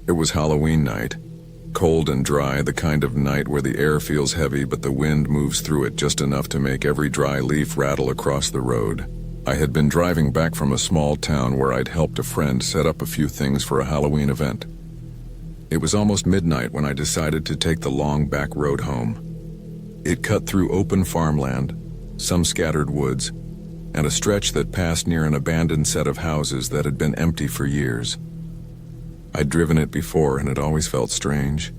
It was Halloween night. Cold and dry, the kind of night where the air feels heavy but the wind moves through it just enough to make every dry leaf rattle across the road. I had been driving back from a small town where I'd helped a friend set up a few things for a Halloween event. It was almost midnight when I decided to take the long back road home. It cut through open farmland, some scattered woods, and a stretch that passed near an abandoned set of houses that had been empty for years. I'd driven it before and it always felt strange,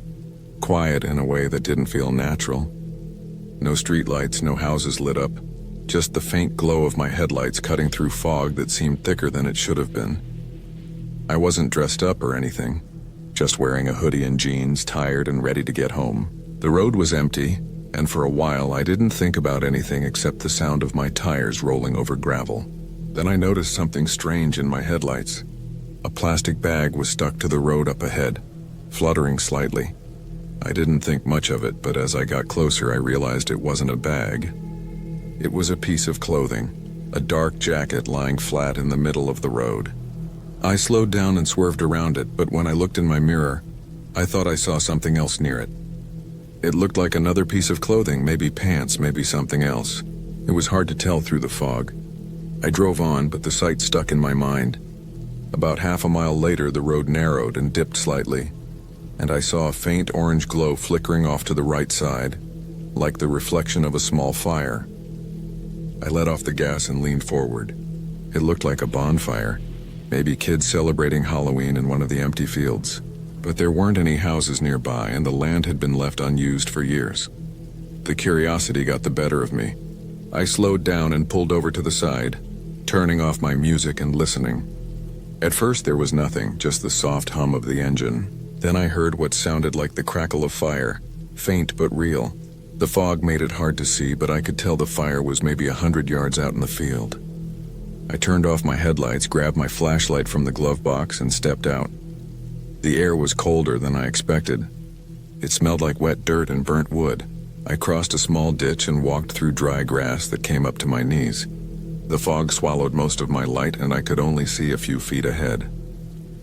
quiet in a way that didn't feel natural. No streetlights, no houses lit up, just the faint glow of my headlights cutting through fog that seemed thicker than it should have been. I wasn't dressed up or anything, just wearing a hoodie and jeans, tired and ready to get home. The road was empty, and for a while I didn't think about anything except the sound of my tires rolling over gravel. Then I noticed something strange in my headlights. A plastic bag was stuck to the road up ahead, fluttering slightly. I didn't think much of it, but as I got closer I realized it wasn't a bag. It was a piece of clothing, a dark jacket lying flat in the middle of the road. I slowed down and swerved around it, but when I looked in my mirror, I thought I saw something else near it. It looked like another piece of clothing, maybe pants, maybe something else. It was hard to tell through the fog. I drove on, but the sight stuck in my mind. About half a mile later, the road narrowed and dipped slightly, and I saw a faint orange glow flickering off to the right side, like the reflection of a small fire. I let off the gas and leaned forward. It looked like a bonfire, maybe kids celebrating Halloween in one of the empty fields. But there weren't any houses nearby, and the land had been left unused for years. The curiosity got the better of me. I slowed down and pulled over to the side, turning off my music and listening. At first there was nothing, just the soft hum of the engine. Then I heard what sounded like the crackle of fire, faint but real. The fog made it hard to see, but I could tell the fire was maybe 100 yards out in the field. I turned off my headlights, grabbed my flashlight from the glove box, and stepped out. The air was colder than I expected. It smelled like wet dirt and burnt wood. I crossed a small ditch and walked through dry grass that came up to my knees. The fog swallowed most of my light, and I could only see a few feet ahead.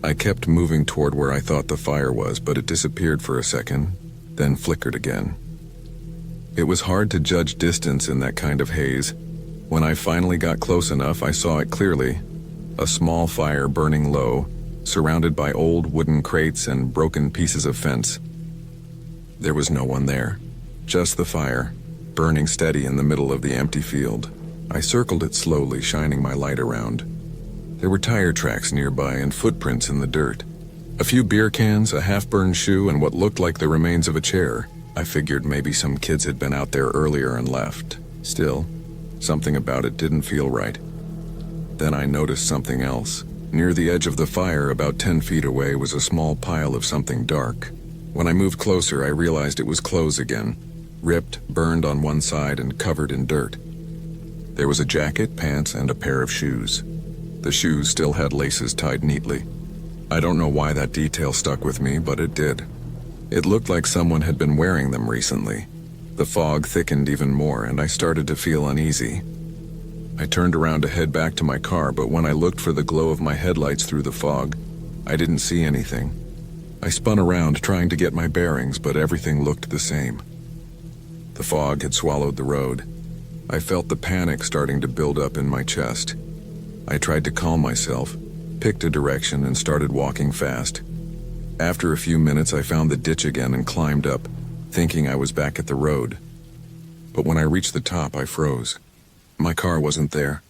I kept moving toward where I thought the fire was, but it disappeared for a second, then flickered again. It was hard to judge distance in that kind of haze. When I finally got close enough, I saw it clearly. A small fire burning low, surrounded by old wooden crates and broken pieces of fence. There was no one there, just the fire, burning steady in the middle of the empty field. I circled it slowly, shining my light around. There were tire tracks nearby and footprints in the dirt. A few beer cans, a half-burned shoe, and what looked like the remains of a chair. I figured maybe some kids had been out there earlier and left. Still, something about it didn't feel right. Then I noticed something else. Near the edge of the fire, about 10 feet away, was a small pile of something dark. When I moved closer, I realized it was clothes again, ripped, burned on one side, and covered in dirt. There was a jacket, pants, and a pair of shoes. The shoes still had laces tied neatly. I don't know why that detail stuck with me, but it did. It looked like someone had been wearing them recently. The fog thickened even more, and I started to feel uneasy. I turned around to head back to my car, but when I looked for the glow of my headlights through the fog, I didn't see anything. I spun around trying to get my bearings, but everything looked the same. The fog had swallowed the road. I felt the panic starting to build up in my chest. I tried to calm myself, picked a direction, and started walking fast. After a few minutes, I found the ditch again and climbed up, thinking I was back at the road. But when I reached the top, I froze. My car wasn't there.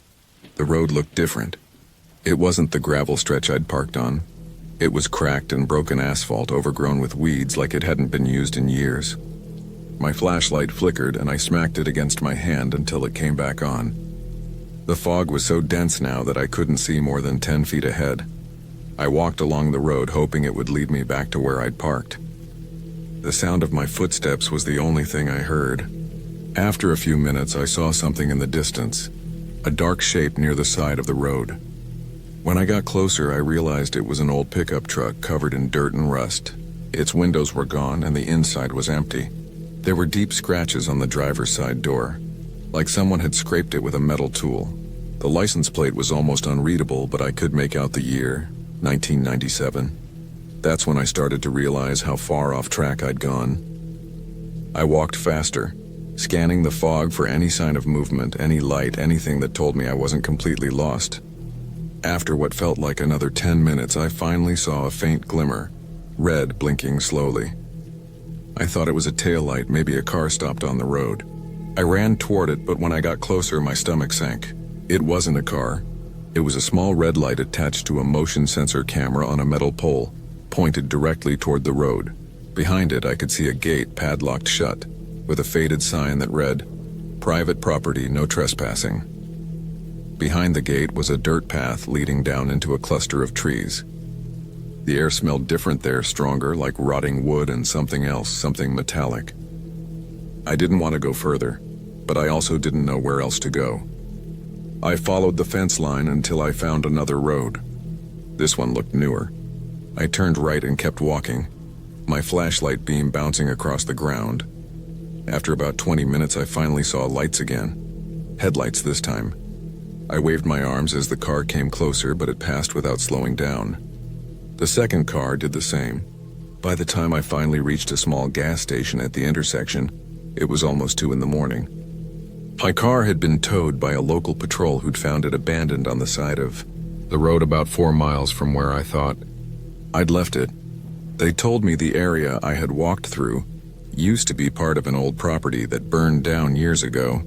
The road looked different. It wasn't the gravel stretch I'd parked on. It was cracked and broken asphalt overgrown with weeds like it hadn't been used in years. My flashlight flickered and I smacked it against my hand until it came back on. The fog was so dense now that I couldn't see more than 10 feet ahead. I walked along the road hoping it would lead me back to where I'd parked. The sound of my footsteps was the only thing I heard. After a few minutes, I saw something in the distance, a dark shape near the side of the road. When I got closer, I realized it was an old pickup truck covered in dirt and rust. Its windows were gone and the inside was empty. There were deep scratches on the driver's side door, like someone had scraped it with a metal tool. The license plate was almost unreadable, but I could make out the year, 1997. That's when I started to realize how far off track I'd gone. I walked faster, scanning the fog for any sign of movement, any light, anything that told me I wasn't completely lost. After what felt like another 10 minutes, I finally saw a faint glimmer, red blinking slowly. I thought it was a taillight, maybe a car stopped on the road. I ran toward it, but when I got closer, my stomach sank. It wasn't a car. It was a small red light attached to a motion sensor camera on a metal pole, pointed directly toward the road. Behind it, I could see a gate padlocked shut, with a faded sign that read, "Private property, no trespassing." Behind the gate was a dirt path leading down into a cluster of trees. The air smelled different there, stronger, like rotting wood and something else, something metallic. I didn't want to go further, but I also didn't know where else to go. I followed the fence line until I found another road. This one looked newer. I turned right and kept walking, my flashlight beam bouncing across the ground. After about 20 minutes, I finally saw lights again. Headlights this time. I waved my arms as the car came closer, but it passed without slowing down. The second car did the same. By the time I finally reached a small gas station at the intersection, it was almost 2 in the morning. My car had been towed by a local patrol who'd found it abandoned on the side of the road about 4 miles from where I thought I'd left it. They told me the area I had walked through used to be part of an old property that burned down years ago.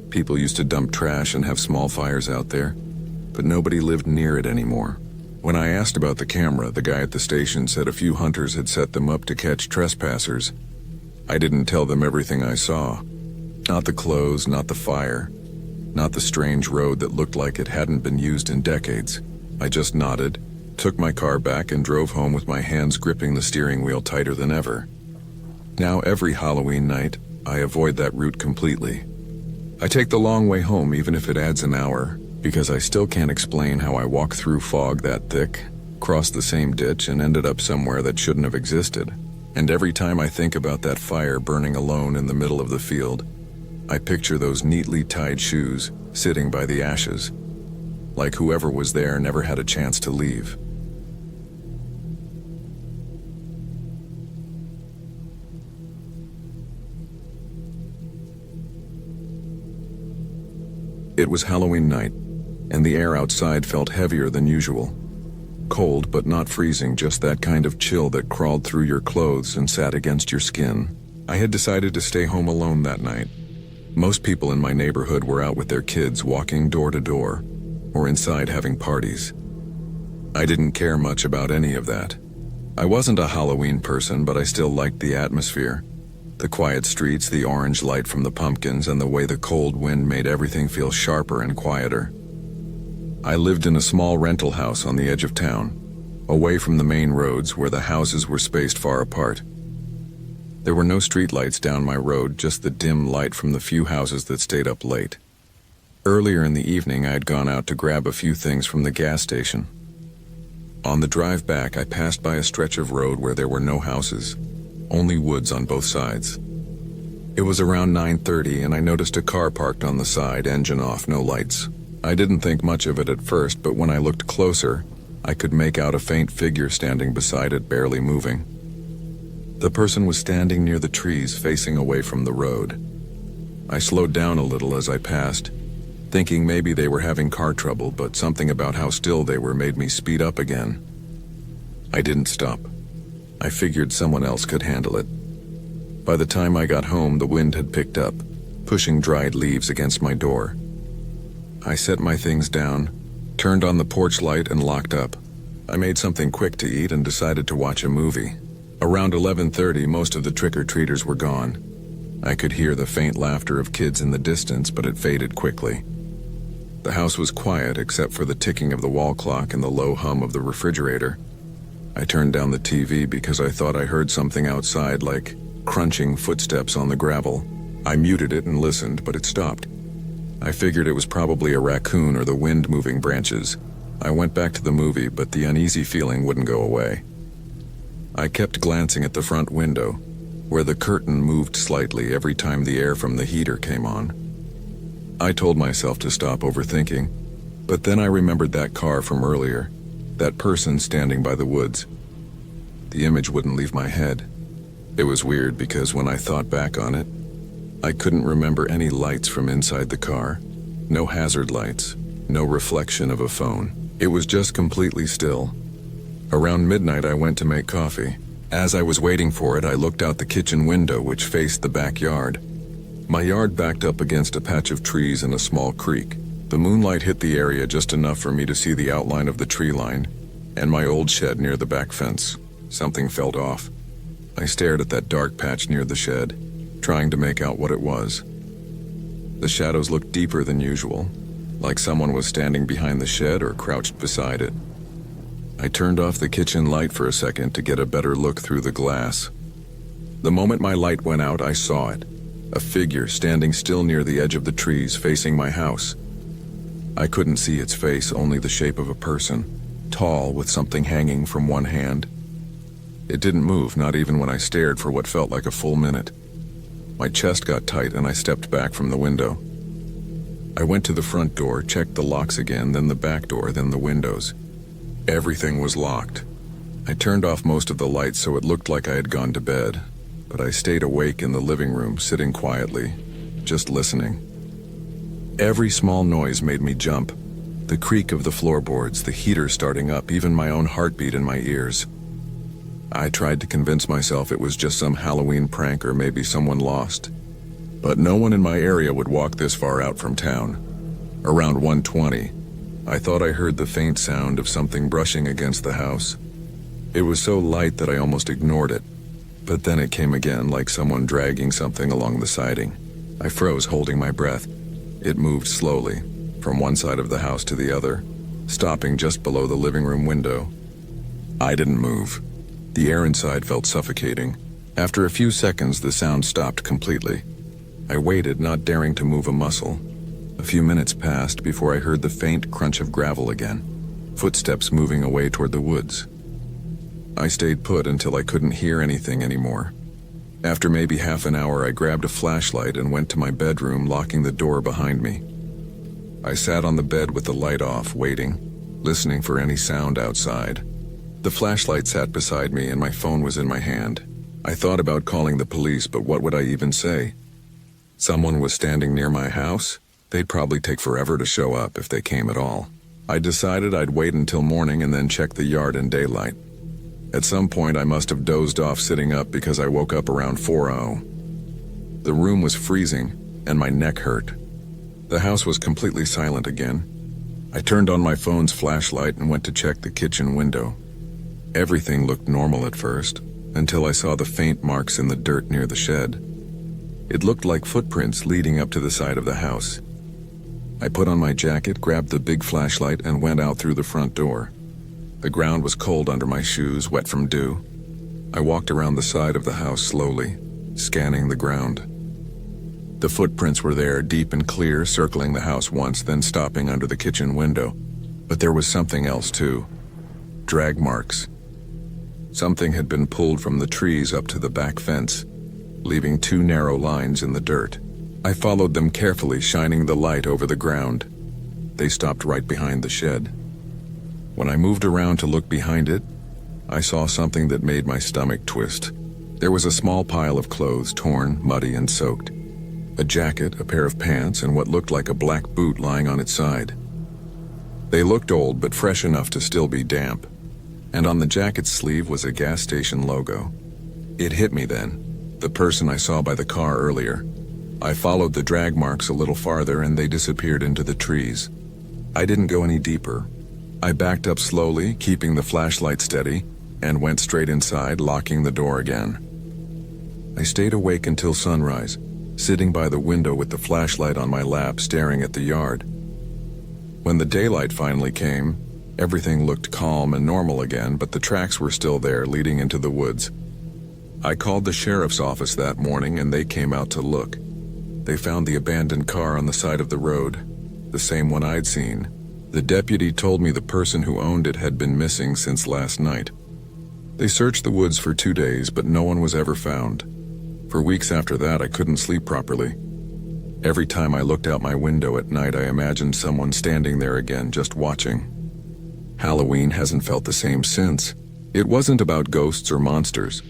People used to dump trash and have small fires out there, but nobody lived near it anymore. When I asked about the camera, the guy at the station said a few hunters had set them up to catch trespassers. I didn't tell them everything I saw. Not the clothes, not the fire, not the strange road that looked like it hadn't been used in decades. I just nodded, took my car back, and drove home with my hands gripping the steering wheel tighter than ever. Now every Halloween night, I avoid that route completely. I take the long way home even if it adds an hour, because I still can't explain how I walked through fog that thick, crossed the same ditch, and ended up somewhere that shouldn't have existed. And every time I think about that fire burning alone in the middle of the field, I picture those neatly tied shoes sitting by the ashes, like whoever was there never had a chance to leave. It was Halloween night, and the air outside felt heavier than usual. Cold, but not freezing, just that kind of chill that crawled through your clothes and sat against your skin. I had decided to stay home alone that night. Most people in my neighborhood were out with their kids walking door to door, or inside having parties. I didn't care much about any of that. I wasn't a Halloween person, but I still liked the atmosphere. The quiet streets, the orange light from the pumpkins, and the way the cold wind made everything feel sharper and quieter. I lived in a small rental house on the edge of town, away from the main roads where the houses were spaced far apart. There were no streetlights down my road, just the dim light from the few houses that stayed up late. Earlier in the evening, I had gone out to grab a few things from the gas station. On the drive back, I passed by a stretch of road where there were no houses, only woods on both sides. It was around 9:30 and I noticed a car parked on the side, engine off, no lights. I didn't think much of it at first, but when I looked closer, I could make out a faint figure standing beside it, barely moving. The person was standing near the trees, facing away from the road. I slowed down a little as I passed, thinking maybe they were having car trouble, but something about how still they were made me speed up again. I didn't stop. I figured someone else could handle it. By the time I got home, the wind had picked up, pushing dried leaves against my door. I set my things down, turned on the porch light, and locked up. I made something quick to eat and decided to watch a movie. Around 11:30, most of the trick-or-treaters were gone. I could hear the faint laughter of kids in the distance, but it faded quickly. The house was quiet except for the ticking of the wall clock and the low hum of the refrigerator. I turned down the TV because I thought I heard something outside, like crunching footsteps on the gravel. I muted it and listened, but it stopped. I figured it was probably a raccoon or the wind moving branches. I went back to the movie, but the uneasy feeling wouldn't go away. I kept glancing at the front window, where the curtain moved slightly every time the air from the heater came on. I told myself to stop overthinking, but then I remembered that car from earlier, that person standing by the woods. The image wouldn't leave my head. It was weird because when I thought back on it, I couldn't remember any lights from inside the car. No hazard lights, no reflection of a phone. It was just completely still. Around midnight, I went to make coffee. As I was waiting for it, I looked out the kitchen window, which faced the backyard. My yard backed up against a patch of trees and a small creek. The moonlight hit the area just enough for me to see the outline of the tree line and my old shed near the back fence. Something felt off. I stared at that dark patch near the shed, trying to make out what it was. The shadows looked deeper than usual, like someone was standing behind the shed or crouched beside it. I turned off the kitchen light for a second to get a better look through the glass. The moment my light went out, I saw it. A figure standing still near the edge of the trees facing my house. I couldn't see its face, only the shape of a person, tall with something hanging from one hand. It didn't move, not even when I stared for what felt like a full minute. My chest got tight and I stepped back from the window. I went to the front door, checked the locks again, then the back door, then the windows. Everything was locked. I turned off most of the lights so it looked like I had gone to bed, but I stayed awake in the living room, sitting quietly, just listening. Every small noise made me jump. The creak of the floorboards, the heater starting up, even my own heartbeat in my ears. I tried to convince myself it was just some Halloween prank or maybe someone lost. But no one in my area would walk this far out from town. Around 1:20, I thought I heard the faint sound of something brushing against the house. It was so light that I almost ignored it. But then it came again, like someone dragging something along the siding. I froze, holding my breath. It moved slowly, from one side of the house to the other, stopping just below the living room window. I didn't move. The air inside felt suffocating. After a few seconds, the sound stopped completely. I waited, not daring to move a muscle. A few minutes passed before I heard the faint crunch of gravel again, footsteps moving away toward the woods. I stayed put until I couldn't hear anything anymore. After maybe half an hour, I grabbed a flashlight and went to my bedroom, locking the door behind me. I sat on the bed with the light off, waiting, listening for any sound outside. The flashlight sat beside me and my phone was in my hand. I thought about calling the police, but what would I even say? Someone was standing near my house? They'd probably take forever to show up if they came at all. I decided I'd wait until morning and then check the yard in daylight. At some point, I must have dozed off sitting up because I woke up around 4:00. The room was freezing and my neck hurt. The house was completely silent again. I turned on my phone's flashlight and went to check the kitchen window. Everything looked normal at first, until I saw the faint marks in the dirt near the shed. It looked like footprints leading up to the side of the house. I put on my jacket, grabbed the big flashlight, and went out through the front door. The ground was cold under my shoes, wet from dew. I walked around the side of the house slowly, scanning the ground. The footprints were there, deep and clear, circling the house once, then stopping under the kitchen window. But there was something else too. Drag marks. Something had been pulled from the trees up to the back fence, leaving 2 narrow lines in the dirt. I followed them carefully, shining the light over the ground. They stopped right behind the shed. When I moved around to look behind it, I saw something that made my stomach twist. There was a small pile of clothes, torn, muddy, and soaked. A jacket, a pair of pants, and what looked like a black boot lying on its side. They looked old, but fresh enough to still be damp. And on the jacket's sleeve was a gas station logo. It hit me then, the person I saw by the car earlier. I followed the drag marks a little farther and they disappeared into the trees. I didn't go any deeper. I backed up slowly, keeping the flashlight steady, and went straight inside, locking the door again. I stayed awake until sunrise, sitting by the window with the flashlight on my lap, staring at the yard. When the daylight finally came, everything looked calm and normal again, but the tracks were still there, leading into the woods. I called the sheriff's office that morning and they came out to look. They found the abandoned car on the side of the road, the same one I'd seen. The deputy told me the person who owned it had been missing since last night. They searched the woods for 2 days, but no one was ever found. For weeks after that, I couldn't sleep properly. Every time I looked out my window at night, I imagined someone standing there again, just watching. Halloween hasn't felt the same since. It wasn't about ghosts or monsters.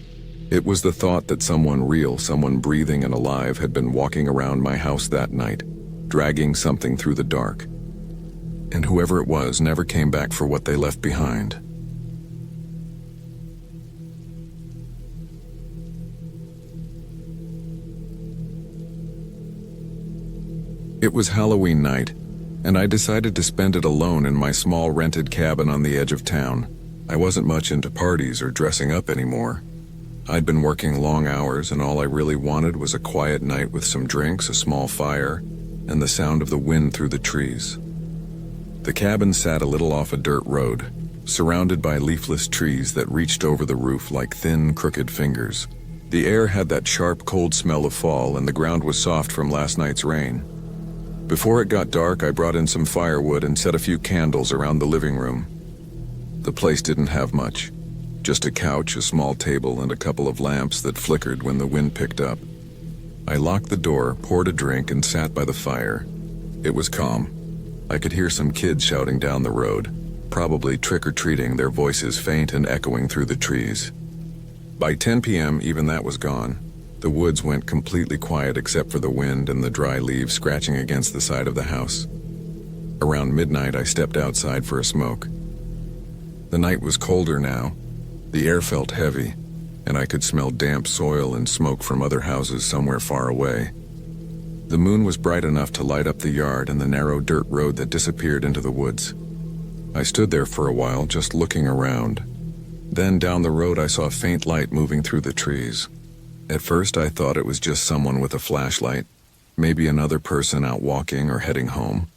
It was the thought that someone real, someone breathing and alive, had been walking around my house that night, dragging something through the dark. And whoever it was never came back for what they left behind. It was Halloween night, and I decided to spend it alone in my small rented cabin on the edge of town. I wasn't much into parties or dressing up anymore. I'd been working long hours, and all I really wanted was a quiet night with some drinks, a small fire, and the sound of the wind through the trees. The cabin sat a little off a dirt road, surrounded by leafless trees that reached over the roof like thin, crooked fingers. The air had that sharp, cold smell of fall, and the ground was soft from last night's rain. Before it got dark, I brought in some firewood and set a few candles around the living room. The place didn't have much. Just a couch, a small table, and a couple of lamps that flickered when the wind picked up. I locked the door, poured a drink, and sat by the fire. It was calm. I could hear some kids shouting down the road, probably trick-or-treating, their voices faint and echoing through the trees. By 10 p.m., even that was gone. The woods went completely quiet except for the wind and the dry leaves scratching against the side of the house. Around midnight, I stepped outside for a smoke. The night was colder now. The air felt heavy, and I could smell damp soil and smoke from other houses somewhere far away. The moon was bright enough to light up the yard and the narrow dirt road that disappeared into the woods. I stood there for a while, just looking around. Then down the road I saw a faint light moving through the trees. At first I thought it was just someone with a flashlight, maybe another person out walking or heading home.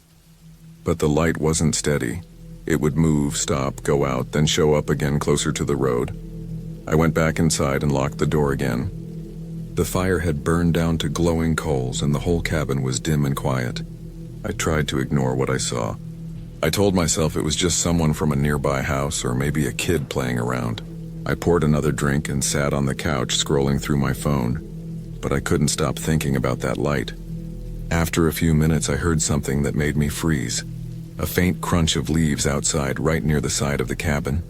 But the light wasn't steady. It would move, stop, go out, then show up again closer to the road. I went back inside and locked the door again. The fire had burned down to glowing coals and the whole cabin was dim and quiet. I tried to ignore what I saw. I told myself it was just someone from a nearby house or maybe a kid playing around. I poured another drink and sat on the couch scrolling through my phone, but I couldn't stop thinking about that light. After a few minutes, I heard something that made me freeze. A faint crunch of leaves outside right near the side of the cabin.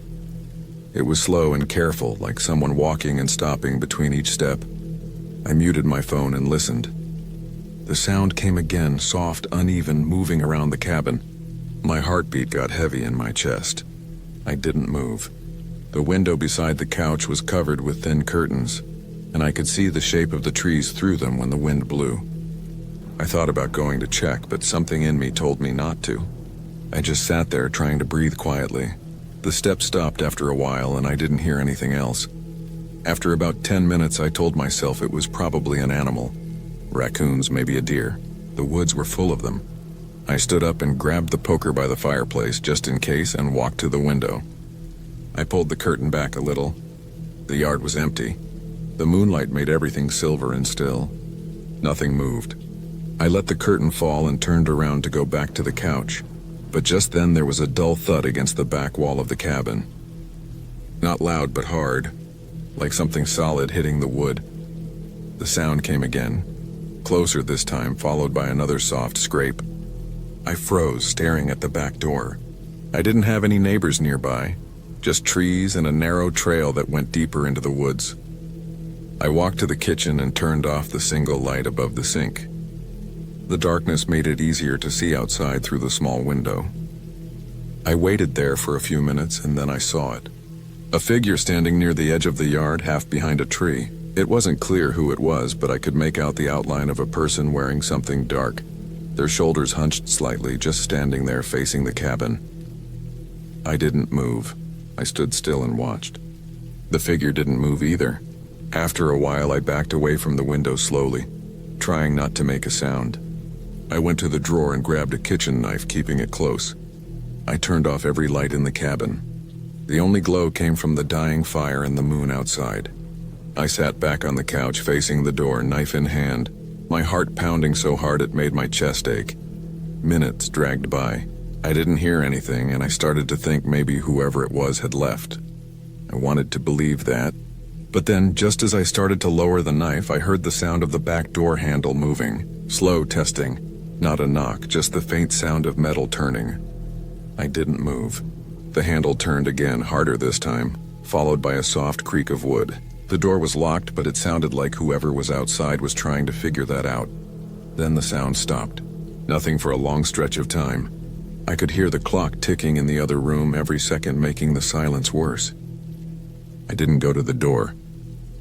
It was slow and careful, like someone walking and stopping between each step. I muted my phone and listened. The sound came again, soft, uneven, moving around the cabin. My heartbeat got heavy in my chest. I didn't move. The window beside the couch was covered with thin curtains, and I could see the shape of the trees through them when the wind blew. I thought about going to check, but something in me told me not to. I just sat there trying to breathe quietly. The steps stopped after a while, and I didn't hear anything else. After about 10 minutes, I told myself it was probably an animal. Raccoons, maybe a deer. The woods were full of them. I stood up and grabbed the poker by the fireplace just in case and walked to the window. I pulled the curtain back a little. The yard was empty. The moonlight made everything silver and still. Nothing moved. I let the curtain fall and turned around to go back to the couch, but just then there was a dull thud against the back wall of the cabin. Not loud but hard, like something solid hitting the wood. The sound came again, closer this time, followed by another soft scrape. I froze, staring at the back door. I didn't have any neighbors nearby. Just trees and a narrow trail that went deeper into the woods. I walked to the kitchen and turned off the single light above the sink. The darkness made it easier to see outside through the small window. I waited there for a few minutes and then I saw it. A figure standing near the edge of the yard, half behind a tree. It wasn't clear who it was, but I could make out the outline of a person wearing something dark. Their shoulders hunched slightly, just standing there facing the cabin. I didn't move. I stood still and watched. The figure didn't move either. After a while, I backed away from the window slowly, trying not to make a sound. I went to the drawer and grabbed a kitchen knife, keeping it close. I turned off every light in the cabin. The only glow came from the dying fire and the moon outside. I sat back on the couch facing the door, knife in hand, my heart pounding so hard it made my chest ache. Minutes dragged by. I didn't hear anything, and I started to think maybe whoever it was had left. I wanted to believe that. But then, just as I started to lower the knife, I heard the sound of the back door handle moving. Slow testing. Not a knock, just the faint sound of metal turning. I didn't move. The handle turned again, harder this time. followed by a soft creak of wood. The door was locked, but it sounded like whoever was outside was trying to figure that out. Then the sound stopped. Nothing for a long stretch of time. I could hear the clock ticking in the other room every second, making the silence worse. I didn't go to the door.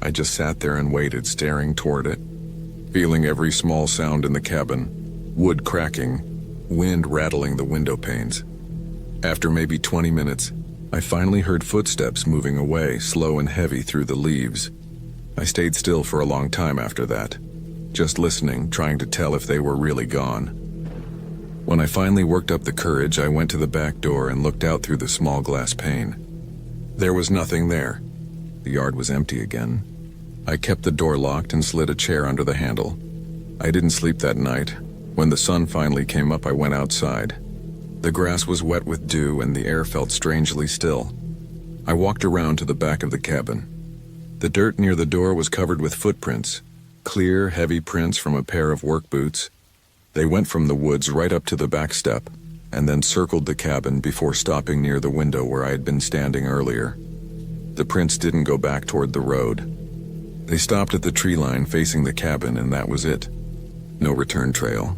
I just sat there and waited, staring toward it, feeling every small sound in the cabin, wood cracking, wind rattling the window panes. After maybe 20 minutes, I finally heard footsteps moving away, slow and heavy through the leaves. I stayed still for a long time after that, just listening, trying to tell if they were really gone. When I finally worked up the courage, I went to the back door and looked out through the small glass pane. There was nothing there. The yard was empty again. I kept the door locked and slid a chair under the handle. I didn't sleep that night. When the sun finally came up, I went outside. The grass was wet with dew and the air felt strangely still. I walked around to the back of the cabin. The dirt near the door was covered with footprints, clear, heavy prints from a pair of work boots. They went from the woods right up to the back step, and then circled the cabin before stopping near the window where I had been standing earlier. The prints didn't go back toward the road. They stopped at the tree line facing the cabin, and that was it. No return trail.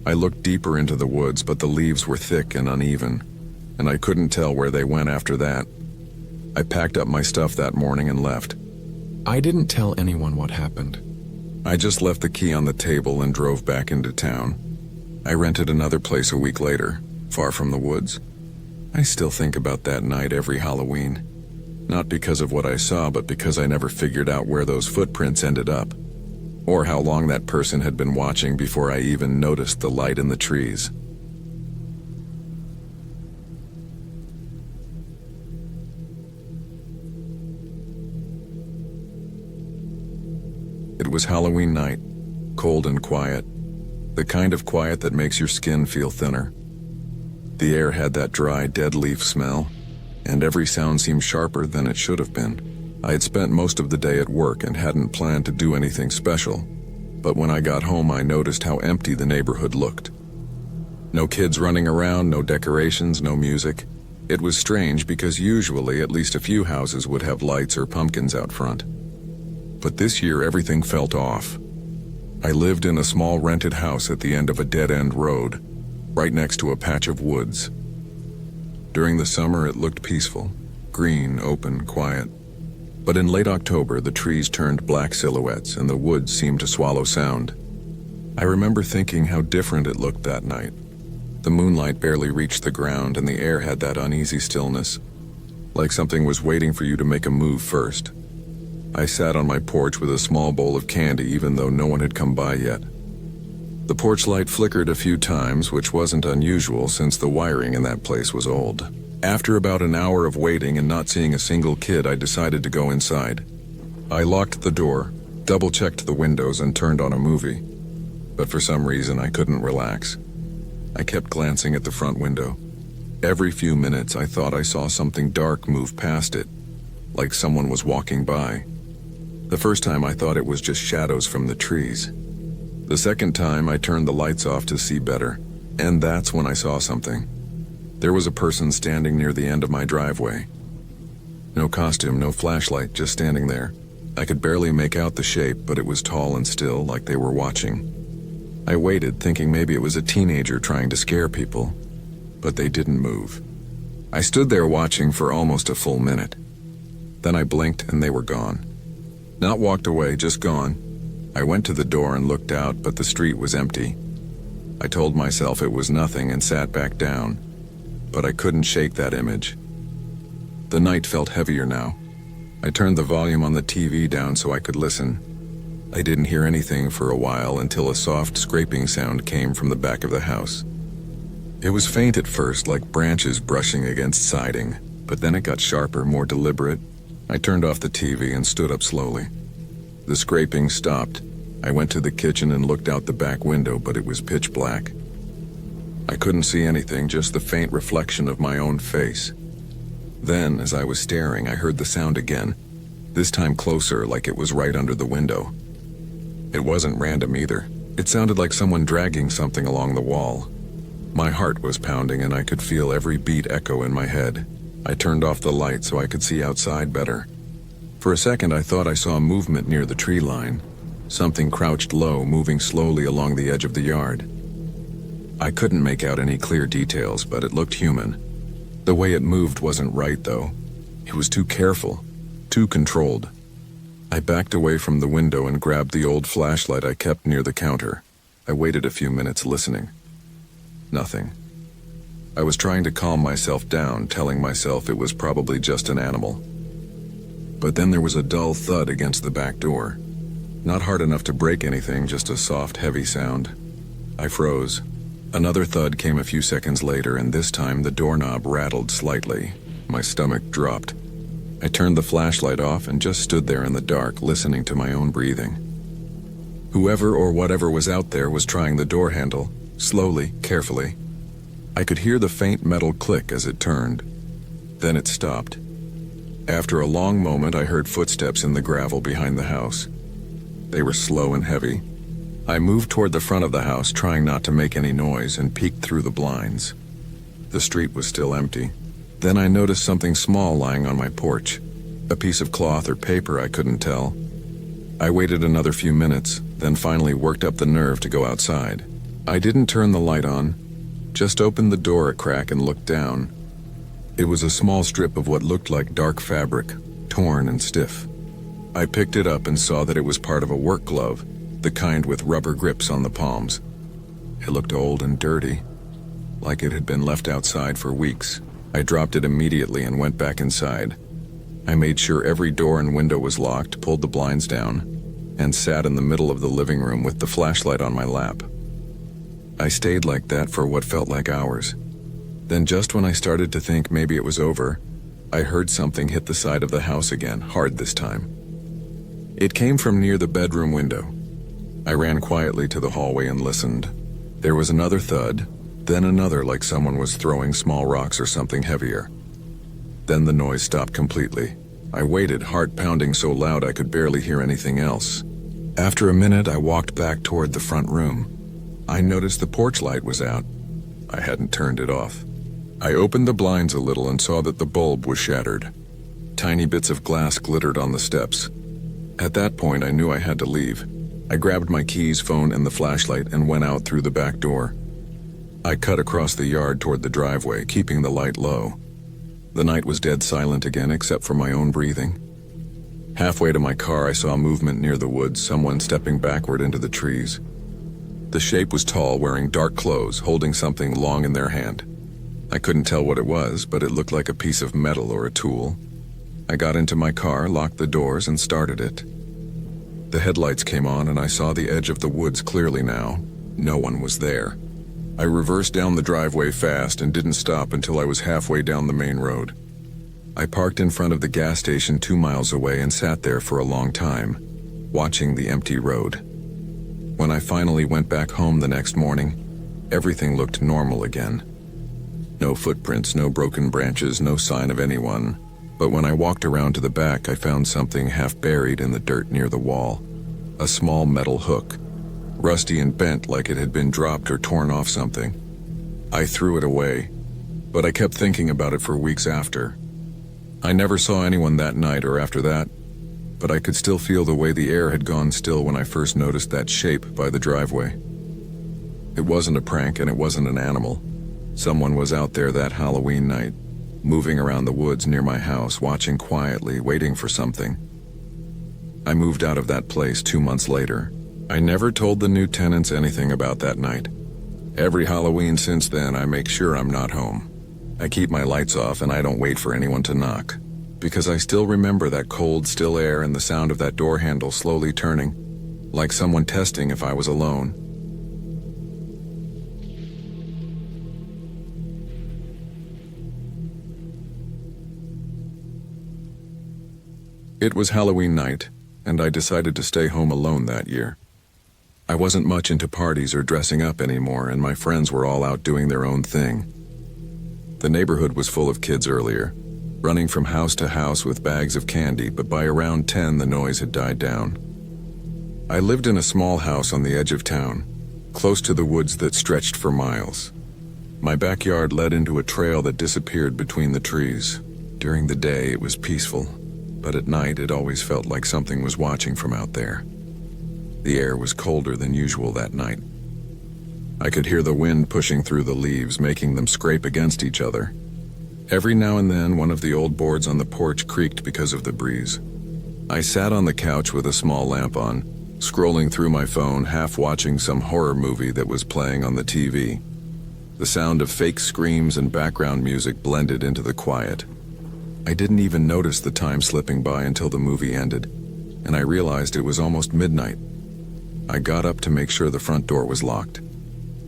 I looked deeper into the woods, but the leaves were thick and uneven, and I couldn't tell where they went after that. I packed up my stuff that morning and left. I didn't tell anyone what happened. I just left the key on the table and drove back into town. I rented another place a week later, far from the woods. I still think about that night every Halloween. Not because of what I saw, but because I never figured out where those footprints ended up, or how long that person had been watching before I even noticed the light in the trees. It was Halloween night, cold and quiet, the kind of quiet that makes your skin feel thinner. The air had that dry, dead leaf smell, and every sound seemed sharper than it should have been. I had spent most of the day at work and hadn't planned to do anything special, but when I got home I noticed how empty the neighborhood looked. No kids running around, no decorations, no music. It was strange because usually at least a few houses would have lights or pumpkins out front. But this year everything felt off. I lived in a small rented house at the end of a dead-end road, right next to a patch of woods. During the summer it looked peaceful, green, open, quiet. But in late October the trees turned black silhouettes and the woods seemed to swallow sound. I remember thinking how different it looked that night. The moonlight barely reached the ground and the air had that uneasy stillness, like something was waiting for you to make a move first. I sat on my porch with a small bowl of candy even though no one had come by yet. The porch light flickered a few times, which wasn't unusual since the wiring in that place was old. After about an hour of waiting and not seeing a single kid, I decided to go inside. I locked the door, double-checked the windows, and turned on a movie. But for some reason, I couldn't relax. I kept glancing at the front window. Every few minutes, I thought I saw something dark move past it, like someone was walking by. The first time, I thought it was just shadows from the trees. The second time, I turned the lights off to see better, and that's when I saw something. There was a person standing near the end of my driveway. No costume, no flashlight, just standing there. I could barely make out the shape, but it was tall and still, like they were watching. I waited, thinking maybe it was a teenager trying to scare people, but they didn't move. I stood there watching for almost a full minute. Then I blinked and they were gone. Not walked away, just gone. I went to the door and looked out, but the street was empty. I told myself it was nothing and sat back down, but I couldn't shake that image. The night felt heavier now. I turned the volume on the TV down so I could listen. I didn't hear anything for a while until a soft scraping sound came from the back of the house. It was faint at first, like branches brushing against siding, but then it got sharper, more deliberate. I turned off the TV and stood up slowly. The scraping stopped. I went to the kitchen and looked out the back window, but it was pitch black. I couldn't see anything, just the faint reflection of my own face. Then, as I was staring, I heard the sound again, this time closer, like it was right under the window. It wasn't random either. It sounded like someone dragging something along the wall. My heart was pounding and I could feel every beat echo in my head. I turned off the light so I could see outside better. For a second, I thought I saw movement near the tree line. Something crouched low, moving slowly along the edge of the yard. I couldn't make out any clear details, but it looked human. The way it moved wasn't right, though. It was too careful, too controlled. I backed away from the window and grabbed the old flashlight I kept near the counter. I waited a few minutes listening. Nothing. I was trying to calm myself down, telling myself it was probably just an animal. But then there was a dull thud against the back door. Not hard enough to break anything, just a soft, heavy sound. I froze. Another thud came a few seconds later, and this time the doorknob rattled slightly. My stomach dropped. I turned the flashlight off and just stood there in the dark, listening to my own breathing. Whoever or whatever was out there was trying the door handle, slowly, carefully. I could hear the faint metal click as it turned. Then it stopped. After a long moment, I heard footsteps in the gravel behind the house. They were slow and heavy. I moved toward the front of the house, trying not to make any noise, and peeked through the blinds. The street was still empty. Then I noticed something small lying on my porch. A piece of cloth or paper, I couldn't tell. I waited another few minutes, then finally worked up the nerve to go outside. I didn't turn the light on, just opened the door a crack and looked down. It was a small strip of what looked like dark fabric, torn and stiff. I picked it up and saw that it was part of a work glove, the kind with rubber grips on the palms. It looked old and dirty, like it had been left outside for weeks. I dropped it immediately and went back inside. I made sure every door and window was locked, pulled the blinds down, and sat in the middle of the living room with the flashlight on my lap. I stayed like that for what felt like hours. Then just when I started to think maybe it was over, I heard something hit the side of the house again, hard this time. It came from near the bedroom window. I ran quietly to the hallway and listened. There was another thud, then another, like someone was throwing small rocks or something heavier. Then the noise stopped completely. I waited, heart pounding so loud I could barely hear anything else. After a minute, I walked back toward the front room. I noticed the porch light was out. I hadn't turned it off. I opened the blinds a little and saw that the bulb was shattered. Tiny bits of glass glittered on the steps. At that point, I knew I had to leave. I grabbed my keys, phone, and the flashlight and went out through the back door. I cut across the yard toward the driveway, keeping the light low. The night was dead silent again, except for my own breathing. Halfway to my car, I saw movement near the woods, someone stepping backward into the trees. The shape was tall, wearing dark clothes, holding something long in their hand. I couldn't tell what it was, but it looked like a piece of metal or a tool. I got into my car, locked the doors, and started it. The headlights came on, and I saw the edge of the woods clearly now. No one was there. I reversed down the driveway fast and didn't stop until I was halfway down the main road. I parked in front of the gas station 2 miles away and sat there for a long time, watching the empty road. When I finally went back home the next morning, everything looked normal again. No footprints, no broken branches, no sign of anyone. But when I walked around to the back, I found something half buried in the dirt near the wall. A small metal hook, rusty and bent like it had been dropped or torn off something. I threw it away, but I kept thinking about it for weeks after. I never saw anyone that night or after that, but I could still feel the way the air had gone still when I first noticed that shape by the driveway. It wasn't a prank and it wasn't an animal. Someone was out there that Halloween night, moving around the woods near my house, watching quietly, waiting for something. I moved out of that place 2 months later. I never told the new tenants anything about that night. Every Halloween since then, I make sure I'm not home. I keep my lights off and I don't wait for anyone to knock, because I still remember that cold, still air and the sound of that door handle slowly turning, like someone testing if I was alone. It was Halloween night, and I decided to stay home alone that year. I wasn't much into parties or dressing up anymore, and my friends were all out doing their own thing. The neighborhood was full of kids earlier, running from house to house with bags of candy, but by around 10 the noise had died down. I lived in a small house on the edge of town, close to the woods that stretched for miles. My backyard led into a trail that disappeared between the trees. During the day, it was peaceful, but at night, it always felt like something was watching from out there. The air was colder than usual that night. I could hear the wind pushing through the leaves, making them scrape against each other. Every now and then, one of the old boards on the porch creaked because of the breeze. I sat on the couch with a small lamp on, scrolling through my phone, half watching some horror movie that was playing on the TV. The sound of fake screams and background music blended into the quiet. I didn't even notice the time slipping by until the movie ended, and I realized it was almost midnight. I got up to make sure the front door was locked.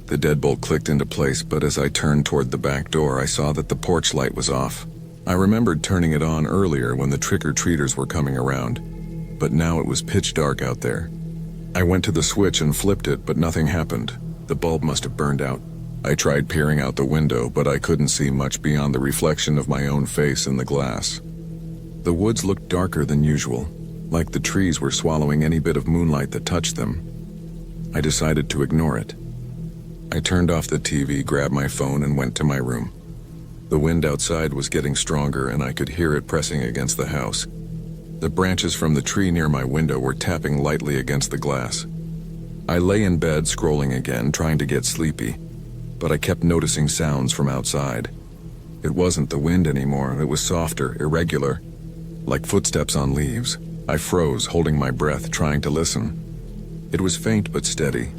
The deadbolt clicked into place, but as I turned toward the back door, I saw that the porch light was off. I remembered turning it on earlier when the trick-or-treaters were coming around, but now it was pitch dark out there. I went to the switch and flipped it, but nothing happened. The bulb must have burned out. I tried peering out the window, but I couldn't see much beyond the reflection of my own face in the glass. The woods looked darker than usual, like the trees were swallowing any bit of moonlight that touched them. I decided to ignore it. I turned off the TV, grabbed my phone, and went to my room. The wind outside was getting stronger, and I could hear it pressing against the house. The branches from the tree near my window were tapping lightly against the glass. I lay in bed, scrolling again, trying to get sleepy, but I kept noticing sounds from outside. It wasn't the wind anymore. It was softer, irregular, like footsteps on leaves. I froze, holding my breath, trying to listen. It was faint but steady,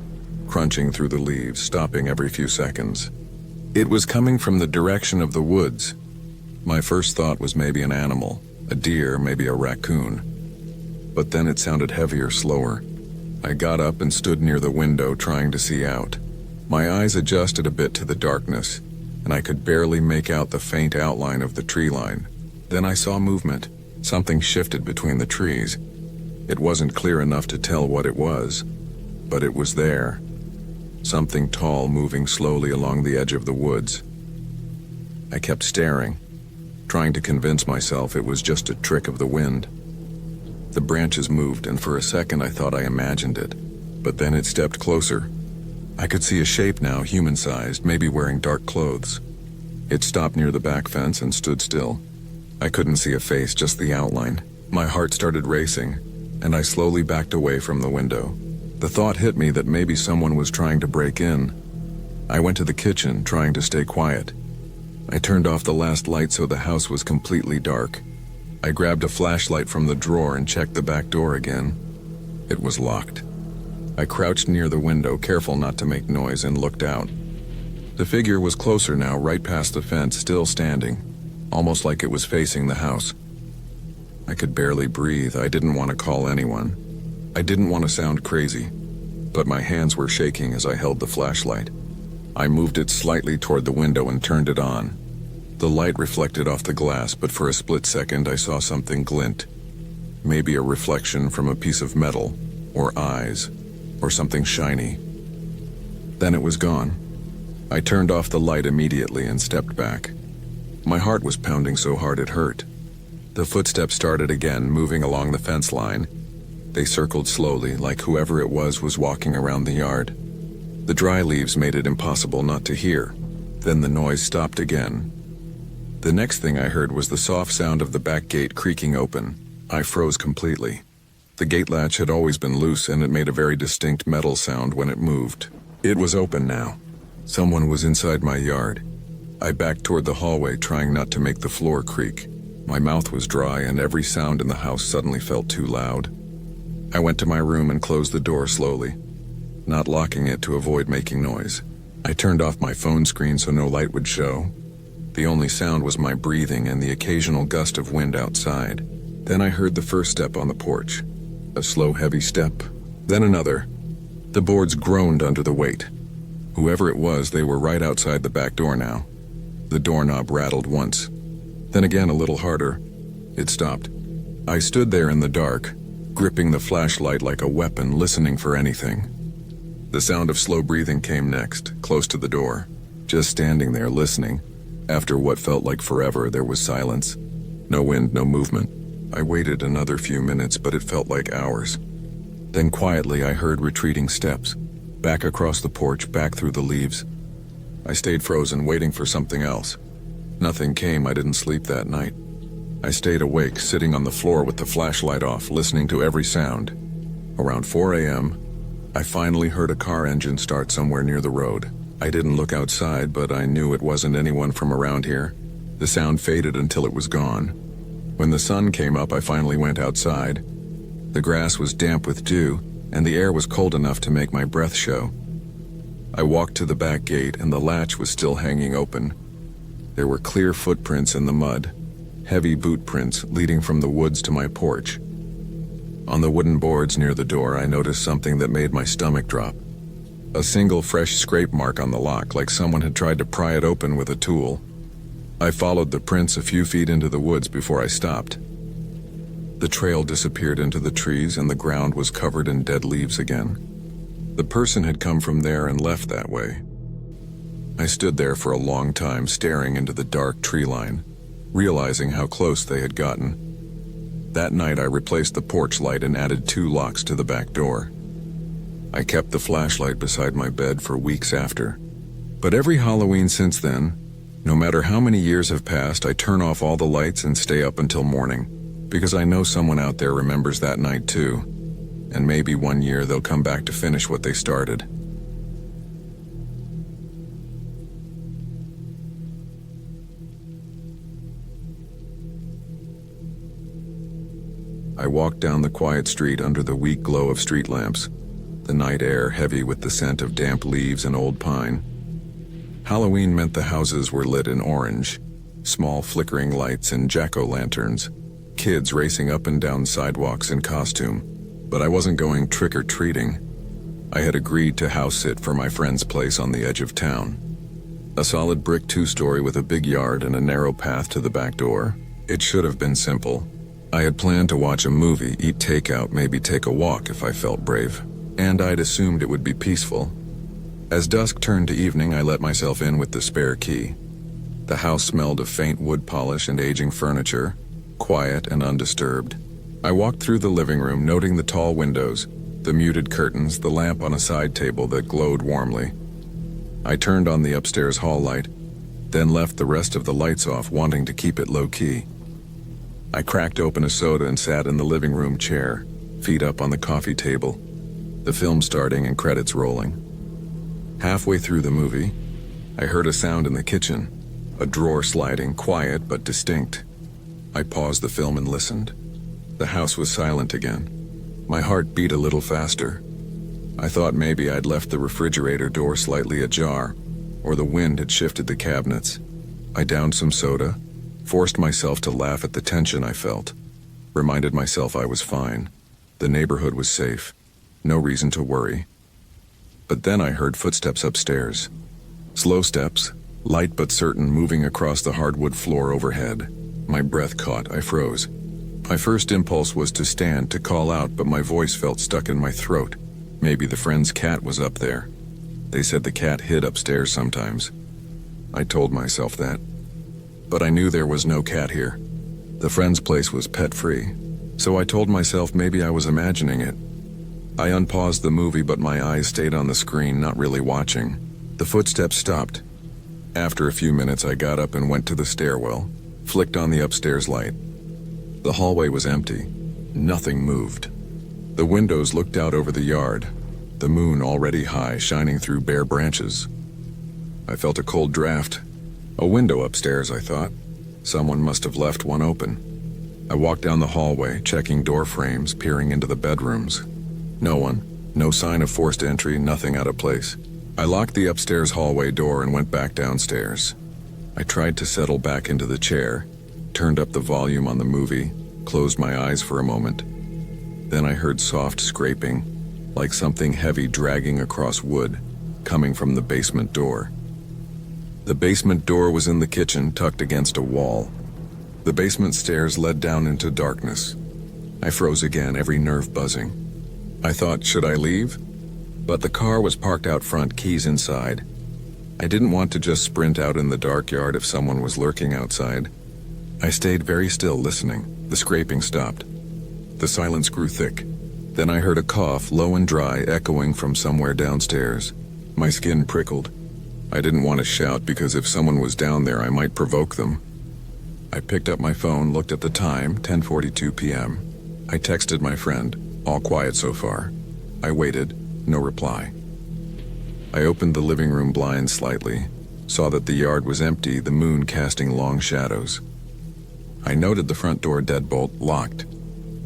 crunching through the leaves, stopping every few seconds. It was coming from the direction of the woods. My first thought was maybe an animal, a deer, maybe a raccoon. But then it sounded heavier, slower. I got up and stood near the window, trying to see out. My eyes adjusted a bit to the darkness, and I could barely make out the faint outline of the tree line. Then I saw movement. Something shifted between the trees. It wasn't clear enough to tell what it was, but it was there. Something tall moving slowly along the edge of the woods. I kept staring, trying to convince myself it was just a trick of the wind. The branches moved, and for a second I thought I imagined it, but then it stepped closer. I could see a shape now, human-sized, maybe wearing dark clothes. It stopped near the back fence and stood still. I couldn't see a face, just the outline. My heart started racing, and I slowly backed away from the window. The thought hit me that maybe someone was trying to break in. I went to the kitchen, trying to stay quiet. I turned off the last light so the house was completely dark. I grabbed a flashlight from the drawer and checked the back door again. It was locked. I crouched near the window, careful not to make noise, and looked out. The figure was closer now, right past the fence, still standing, almost like it was facing the house. I could barely breathe. I didn't want to call anyone. I didn't want to sound crazy, but my hands were shaking as I held the flashlight. I moved it slightly toward the window and turned it on. The light reflected off the glass, but for a split second I saw something glint. Maybe a reflection from a piece of metal, or eyes, or something shiny. Then it was gone. I turned off the light immediately and stepped back. My heart was pounding so hard it hurt. The footsteps started again, moving along the fence line. They circled slowly, like whoever it was walking around the yard. The dry leaves made it impossible not to hear. Then the noise stopped again. The next thing I heard was the soft sound of the back gate creaking open. I froze completely. The gate latch had always been loose, and it made a very distinct metal sound when it moved. It was open now. Someone was inside my yard. I backed toward the hallway, trying not to make the floor creak. My mouth was dry, and every sound in the house suddenly felt too loud. I went to my room and closed the door slowly, not locking it to avoid making noise. I turned off my phone screen so no light would show. The only sound was my breathing and the occasional gust of wind outside. Then I heard the first step on the porch. A slow, heavy step. Then another. The boards groaned under the weight. Whoever it was, they were right outside the back door now. The doorknob rattled once. Then again a little harder. It stopped. I stood there in the dark, gripping the flashlight like a weapon, listening for anything. The sound of slow breathing came next, close to the door. Just standing there, listening. After what felt like forever, there was silence. No wind, no movement. I waited another few minutes, but it felt like hours. Then quietly I heard retreating steps, back across the porch, back through the leaves. I stayed frozen, waiting for something else. Nothing came. I didn't sleep that night. I stayed awake, sitting on the floor with the flashlight off, listening to every sound. Around 4 a.m., I finally heard a car engine start somewhere near the road. I didn't look outside, but I knew it wasn't anyone from around here. The sound faded until it was gone. When the sun came up, I finally went outside. The grass was damp with dew, and the air was cold enough to make my breath show. I walked to the back gate, and the latch was still hanging open. There were clear footprints in the mud, heavy boot prints leading from the woods to my porch. On the wooden boards near the door, I noticed something that made my stomach drop. A single fresh scrape mark on the lock, like someone had tried to pry it open with a tool. I followed the prints a few feet into the woods before I stopped. The trail disappeared into the trees, and the ground was covered in dead leaves again. The person had come from there and left that way. I stood there for a long time, staring into the dark tree line, realizing how close they had gotten. That night, I replaced the porch light and added 2 locks to the back door. I kept the flashlight beside my bed for weeks after. But every Halloween since then, no matter how many years have passed, I turn off all the lights and stay up until morning, because I know someone out there remembers that night too. And maybe one year they'll come back to finish what they started. I walked down the quiet street under the weak glow of street lamps, the night air heavy with the scent of damp leaves and old pine. Halloween meant the houses were lit in orange, small flickering lights and jack-o'-lanterns, kids racing up and down sidewalks in costume. But I wasn't going trick-or-treating. I had agreed to house sit for my friend's place on the edge of town. A solid brick 2-story with a big yard and a narrow path to the back door. It should have been simple. I had planned to watch a movie, eat takeout, maybe take a walk if I felt brave. And I'd assumed it would be peaceful. As dusk turned to evening, I let myself in with the spare key. The house smelled of faint wood polish and aging furniture, quiet and undisturbed. I walked through the living room, noting the tall windows, the muted curtains, the lamp on a side table that glowed warmly. I turned on the upstairs hall light, then left the rest of the lights off, wanting to keep it low-key. I cracked open a soda and sat in the living room chair, feet up on the coffee table, the film starting and credits rolling. Halfway through the movie, I heard a sound in the kitchen, a drawer sliding, quiet but distinct. I paused the film and listened. The house was silent again. My heart beat a little faster. I thought maybe I'd left the refrigerator door slightly ajar, or the wind had shifted the cabinets. I downed some soda, forced myself to laugh at the tension I felt, reminded myself I was fine. The neighborhood was safe. No reason to worry. But then I heard footsteps upstairs. Slow steps, light but certain, moving across the hardwood floor overhead. My breath caught. I froze. My first impulse was to stand, to call out, but my voice felt stuck in my throat. Maybe the friend's cat was up there. They said the cat hid upstairs sometimes. I told myself that. But I knew there was no cat here. The friend's place was pet-free. So I told myself maybe I was imagining it. I unpaused the movie, but my eyes stayed on the screen, not really watching. The footsteps stopped. After a few minutes, I got up and went to the stairwell, flicked on the upstairs light. The hallway was empty. Nothing moved. The windows looked out over the yard, the moon already high, shining through bare branches. I felt a cold draft. A window upstairs, I thought. Someone must have left one open. I walked down the hallway, checking door frames, peering into the bedrooms. No one. No sign of forced entry, nothing out of place. I locked the upstairs hallway door and went back downstairs. I tried to settle back into the chair, turned up the volume on the movie, closed my eyes for a moment. Then I heard soft scraping, like something heavy dragging across wood, coming from the basement door. The basement door was in the kitchen, tucked against a wall. The basement stairs led down into darkness. I froze again, every nerve buzzing. I thought, should I leave? But the car was parked out front, keys inside. I didn't want to just sprint out in the dark yard if someone was lurking outside. I stayed very still, listening. The scraping stopped. The silence grew thick. Then I heard a cough, low and dry, echoing from somewhere downstairs. My skin prickled. I didn't want to shout because if someone was down there, I might provoke them. I picked up my phone, looked at the time, 10:42 p.m. I texted my friend, all quiet so far. I waited, no reply. I opened the living room blinds slightly, saw that the yard was empty, the moon casting long shadows. I noted the front door deadbolt locked.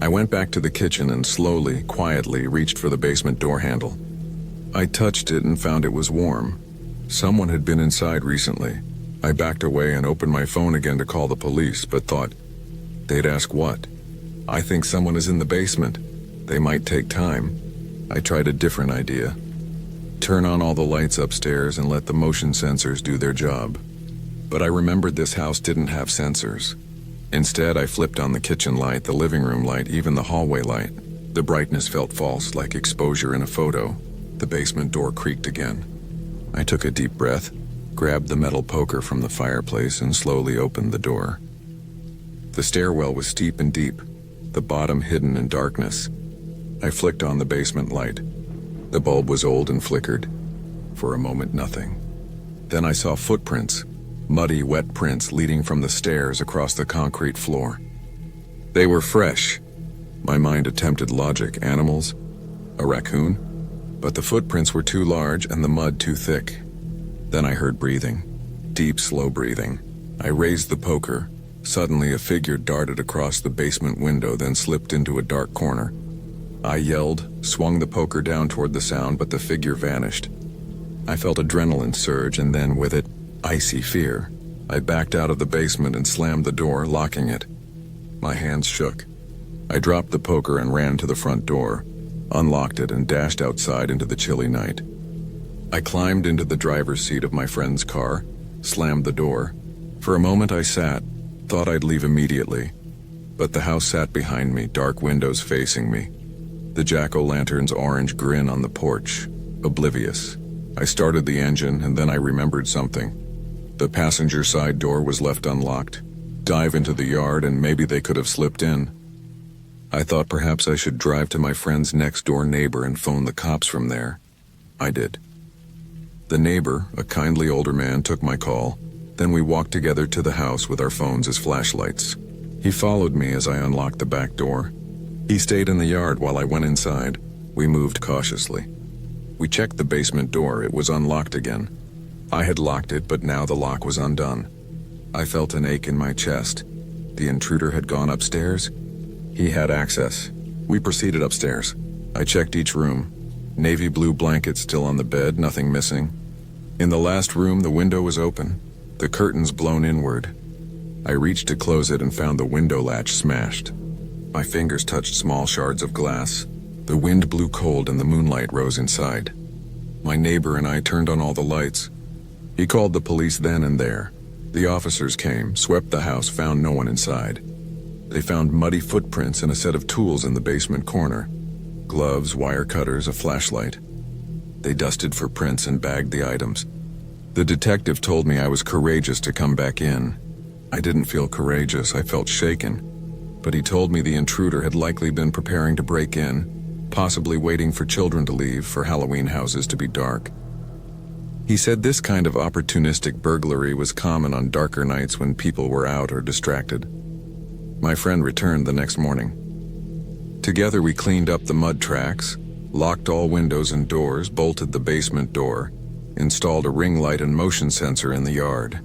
I went back to the kitchen and slowly, quietly reached for the basement door handle. I touched it and found it was warm. Someone had been inside recently. I backed away and opened my phone again to call the police, but thought, they'd ask what? I think someone is in the basement. They might take time. I tried a different idea. Turn on all the lights upstairs and let the motion sensors do their job. But I remembered this house didn't have sensors. Instead, I flipped on the kitchen light, the living room light, even the hallway light. The brightness felt false, like exposure in a photo. The basement door creaked again. I took a deep breath, grabbed the metal poker from the fireplace, and slowly opened the door. The stairwell was steep and deep, the bottom hidden in darkness. I flicked on the basement light. The bulb was old and flickered. For a moment, nothing. Then I saw footprints, muddy, wet prints leading from the stairs across the concrete floor. They were fresh. My mind attempted logic. Animals? A raccoon? But the footprints were too large and the mud too thick. Then I heard breathing. Deep, slow breathing. I raised the poker. Suddenly a figure darted across the basement window, then slipped into a dark corner. I yelled, swung the poker down toward the sound, but the figure vanished. I felt adrenaline surge, and then with it, icy fear. I backed out of the basement and slammed the door, locking it. My hands shook. I dropped the poker and ran to the front door, unlocked it, and dashed outside into the chilly night. I climbed into the driver's seat of my friend's car, slammed the door. For a moment I sat, thought I'd leave immediately. But the house sat behind me, dark windows facing me. The jack-o'-lantern's orange grin on the porch, oblivious. I started the engine, and then I remembered something. The passenger side door was left unlocked. Dive into the yard, and maybe they could have slipped in. I thought perhaps I should drive to my friend's next-door neighbor and phone the cops from there. I did. The neighbor, a kindly older man, took my call. Then we walked together to the house with our phones as flashlights. He followed me as I unlocked the back door. He stayed in the yard while I went inside. We moved cautiously. We checked the basement door. It was unlocked again. I had locked it, but now the lock was undone. I felt an ache in my chest. The intruder had gone upstairs. He had access. We proceeded upstairs. I checked each room. Navy blue blankets still on the bed, nothing missing. In the last room, the window was open, the curtains blown inward. I reached to close it and found the window latch smashed. My fingers touched small shards of glass. The wind blew cold and the moonlight rose inside. My neighbor and I turned on all the lights. He called the police then and there. The officers came, swept the house, found no one inside. They found muddy footprints and a set of tools in the basement corner. Gloves, wire cutters, a flashlight. They dusted for prints and bagged the items. The detective told me I was courageous to come back in. I didn't feel courageous, I felt shaken. But he told me the intruder had likely been preparing to break in, possibly waiting for children to leave, for Halloween houses to be dark. He said this kind of opportunistic burglary was common on darker nights when people were out or distracted. My friend returned the next morning. Together we cleaned up the mud tracks, locked all windows and doors, bolted the basement door, installed a ring light and motion sensor in the yard.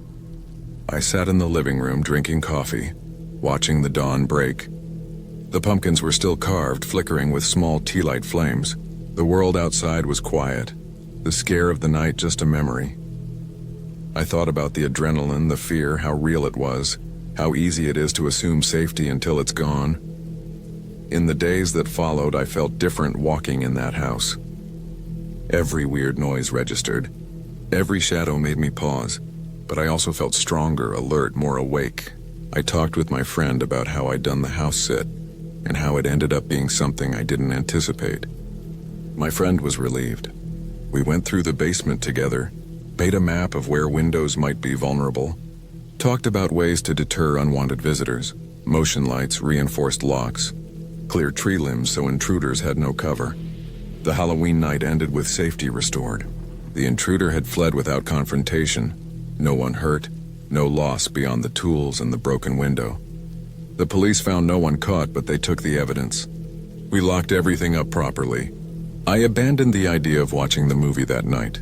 I sat in the living room drinking coffee, watching the dawn break. The pumpkins were still carved, flickering with small tea light flames. The world outside was quiet, the scare of the night just a memory. I thought about the adrenaline, the fear, how real it was, how easy it is to assume safety until it's gone. In the days that followed, I felt different walking in that house. Every weird noise registered. Every shadow made me pause, but I also felt stronger, alert, more awake. I talked with my friend about how I'd done the house sit, and how it ended up being something I didn't anticipate. My friend was relieved. We went through the basement together, made a map of where windows might be vulnerable, talked about ways to deter unwanted visitors, motion lights, reinforced locks, clear tree limbs so intruders had no cover. The Halloween night ended with safety restored. The intruder had fled without confrontation. No one hurt, No loss beyond the tools and the broken window. The police found no one caught, but they took the evidence. We locked everything up properly. I abandoned the idea of watching the movie that night.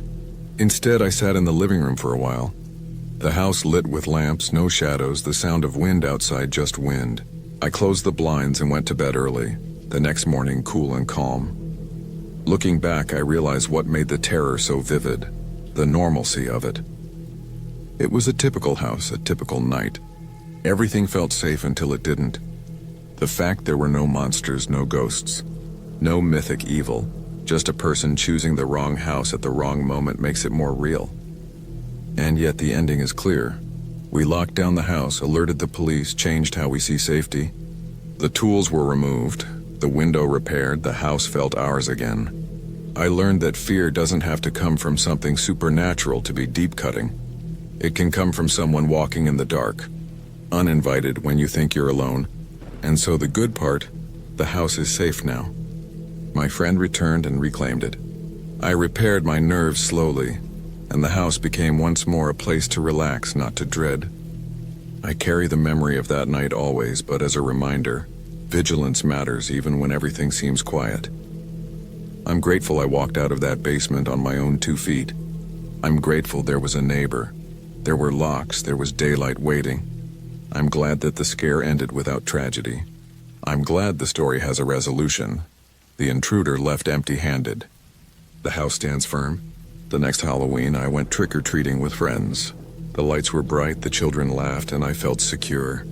Instead, I sat in the living room for a while. The house lit with lamps, no shadows, the sound of wind outside, just wind. I closed the blinds and went to bed early, the next morning cool and calm. Looking back, I realized what made the terror so vivid, the normalcy of it. It was a typical house, a typical night. Everything felt safe until it didn't. The fact there were no monsters, no ghosts, no mythic evil, just a person choosing the wrong house at the wrong moment makes it more real. And yet the ending is clear. We locked down the house, alerted the police, changed how we see safety. The tools were removed, the window repaired, the house felt ours again. I learned that fear doesn't have to come from something supernatural to be deep-cutting. It can come from someone walking in the dark, uninvited when you think you're alone. And so the good part, the house is safe now. My friend returned and reclaimed it. I repaired my nerves slowly, and the house became once more a place to relax, not to dread. I carry the memory of that night always, but as a reminder, vigilance matters even when everything seems quiet. I'm grateful I walked out of that basement on my own 2 feet. I'm grateful there was a neighbor. There were locks, there was daylight waiting. I'm glad that the scare ended without tragedy. I'm glad the story has a resolution. The intruder left empty-handed. The house stands firm. The next Halloween, I went trick-or-treating with friends. The lights were bright, the children laughed, and I felt secure.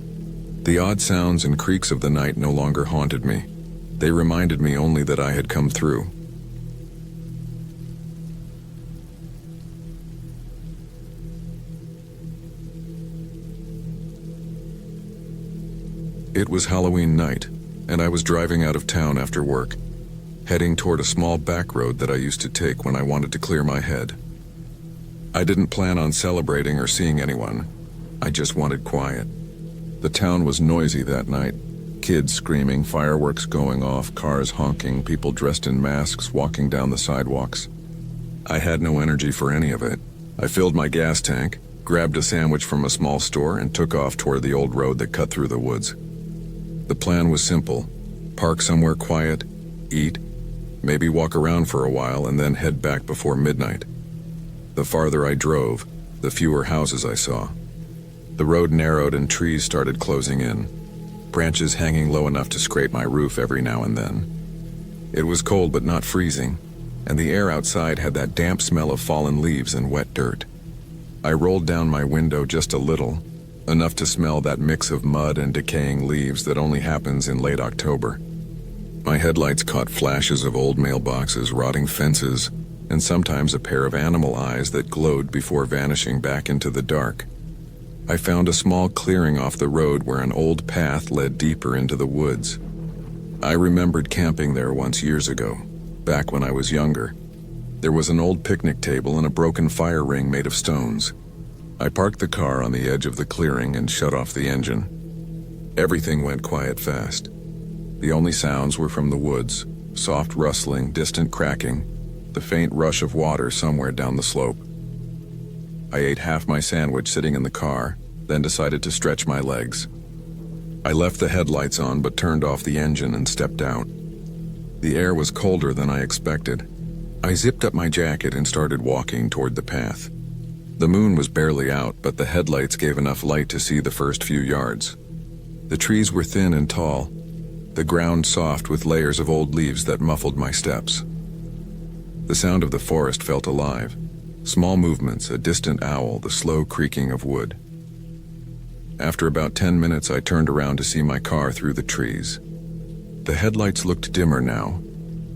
The odd sounds and creaks of the night no longer haunted me. They reminded me only that I had come through. It was Halloween night, and I was driving out of town after work, heading toward a small back road that I used to take when I wanted to clear my head. I didn't plan on celebrating or seeing anyone. I just wanted quiet. The town was noisy that night. Kids screaming, fireworks going off, cars honking, people dressed in masks walking down the sidewalks. I had no energy for any of it. I filled my gas tank, grabbed a sandwich from a small store, and took off toward the old road that cut through the woods. The plan was simple. Park somewhere quiet, eat, maybe walk around for a while, and then head back before midnight. The farther I drove, the fewer houses I saw. The road narrowed and trees started closing in, branches hanging low enough to scrape my roof every now and then. It was cold but not freezing, and the air outside had that damp smell of fallen leaves and wet dirt. I rolled down my window just a little, enough to smell that mix of mud and decaying leaves that only happens in late October. My headlights caught flashes of old mailboxes, rotting fences, and sometimes a pair of animal eyes that glowed before vanishing back into the dark. I found a small clearing off the road where an old path led deeper into the woods. I remembered camping there once years ago, back when I was younger. There was an old picnic table and a broken fire ring made of stones. I parked the car on the edge of the clearing and shut off the engine. Everything went quiet fast. The only sounds were from the woods, soft rustling, distant cracking, the faint rush of water somewhere down the slope. I ate half my sandwich sitting in the car, then decided to stretch my legs. I left the headlights on but turned off the engine and stepped out. The air was colder than I expected. I zipped up my jacket and started walking toward the path. The moon was barely out, but the headlights gave enough light to see the first few yards. The trees were thin and tall, the ground soft with layers of old leaves that muffled my steps. The sound of the forest felt alive. Small movements, a distant owl, the slow creaking of wood. After about 10 minutes, I turned around to see my car through the trees. The headlights looked dimmer now,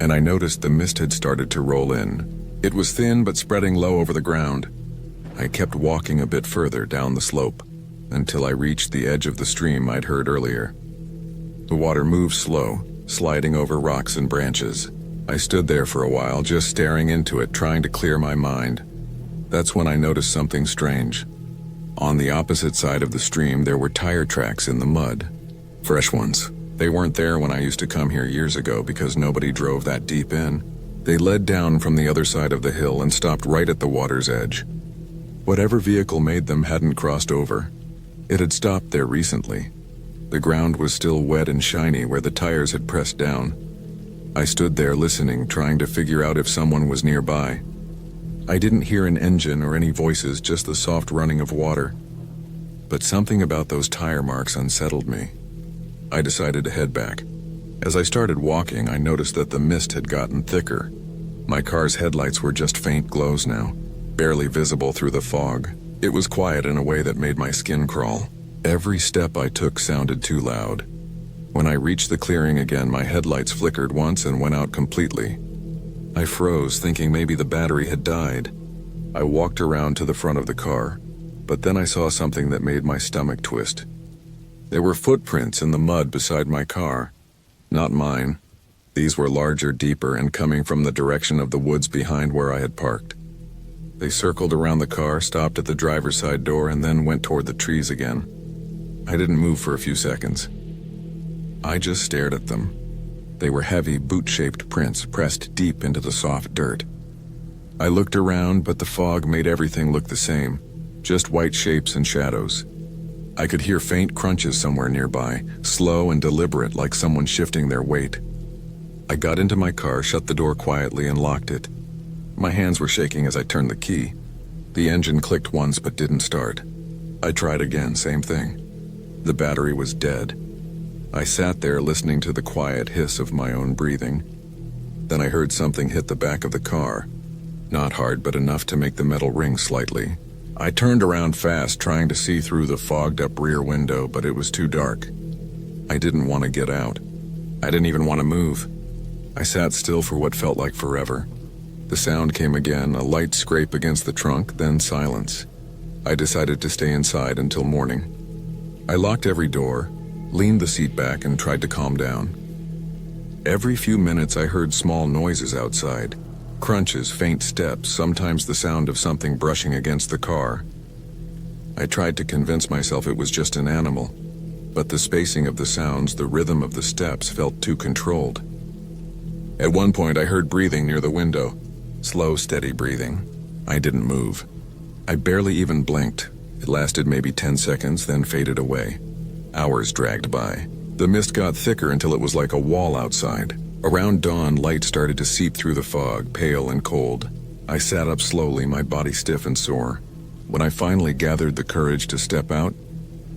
and I noticed the mist had started to roll in. It was thin but spreading low over the ground. I kept walking a bit further down the slope, until I reached the edge of the stream I'd heard earlier. The water moved slow, sliding over rocks and branches. I stood there for a while, just staring into it, trying to clear my mind. That's when I noticed something strange. On the opposite side of the stream, there were tire tracks in the mud. Fresh ones. They weren't there when I used to come here years ago because nobody drove that deep in. They led down from the other side of the hill and stopped right at the water's edge. Whatever vehicle made them hadn't crossed over. It had stopped there recently. The ground was still wet and shiny where the tires had pressed down. I stood there listening, trying to figure out if someone was nearby. I didn't hear an engine or any voices, just the soft running of water. But something about those tire marks unsettled me. I decided to head back. As I started walking, I noticed that the mist had gotten thicker. My car's headlights were just faint glows now, barely visible through the fog. It was quiet in a way that made my skin crawl. Every step I took sounded too loud. When I reached the clearing again, my headlights flickered once and went out completely. I froze, thinking maybe the battery had died. I walked around to the front of the car, but then I saw something that made my stomach twist. There were footprints in the mud beside my car. Not mine. These were larger, deeper, and coming from the direction of the woods behind where I had parked. They circled around the car, stopped at the driver's side door, and then went toward the trees again. I didn't move for a few seconds. I just stared at them. They were heavy, boot-shaped prints pressed deep into the soft dirt. I looked around, but the fog made everything look the same, just white shapes and shadows. I could hear faint crunches somewhere nearby, slow and deliberate, like someone shifting their weight. I got into my car, shut the door quietly, and locked it. My hands were shaking as I turned the key. The engine clicked once but didn't start. I tried again, same thing. The battery was dead. I sat there listening to the quiet hiss of my own breathing. Then I heard something hit the back of the car. Not hard, but enough to make the metal ring slightly. I turned around fast, trying to see through the fogged-up rear window, but it was too dark. I didn't want to get out. I didn't even want to move. I sat still for what felt like forever. The sound came again, a light scrape against the trunk, then silence. I decided to stay inside until morning. I locked every door, leaned the seat back, and tried to calm down. Every few minutes I heard small noises outside. Crunches, faint steps, sometimes the sound of something brushing against the car. I tried to convince myself it was just an animal, but the spacing of the sounds, the rhythm of the steps felt too controlled. At one point I heard breathing near the window. Slow, steady breathing. I didn't move. I barely even blinked. It lasted maybe 10 seconds, then faded away. Hours dragged by. The mist got thicker until it was like a wall outside. Around dawn, light started to seep through the fog, pale and cold. I sat up slowly, my body stiff and sore. When I finally gathered the courage to step out,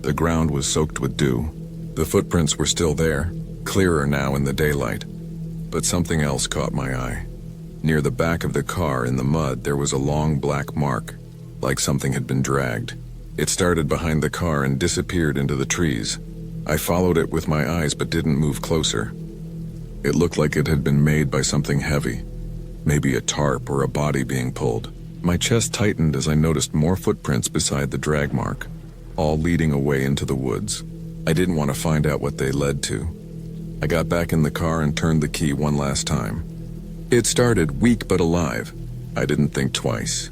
the ground was soaked with dew. The footprints were still there, clearer now in the daylight. But something else caught my eye. Near the back of the car, in the mud, there was a long black mark, like something had been dragged. It started behind the car and disappeared into the trees. I followed it with my eyes but didn't move closer. It looked like it had been made by something heavy, maybe a tarp or a body being pulled. My chest tightened as I noticed more footprints beside the drag mark, all leading away into the woods. I didn't want to find out what they led to. I got back in the car and turned the key one last time. It started, weak but alive. I didn't think twice.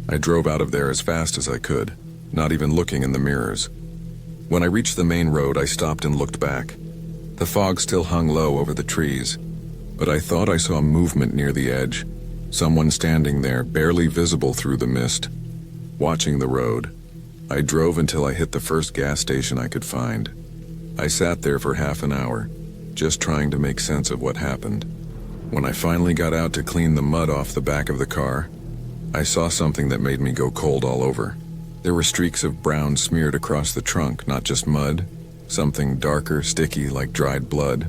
I drove out of there as fast as I could, not even looking in the mirrors. When I reached the main road, I stopped and looked back. The fog still hung low over the trees, but I thought I saw movement near the edge. Someone standing there, barely visible through the mist, watching the road. I drove until I hit the first gas station I could find. I sat there for half an hour, just trying to make sense of what happened. When I finally got out to clean the mud off the back of the car, I saw something that made me go cold all over. There were streaks of brown smeared across the trunk, not just mud, something darker, sticky, like dried blood.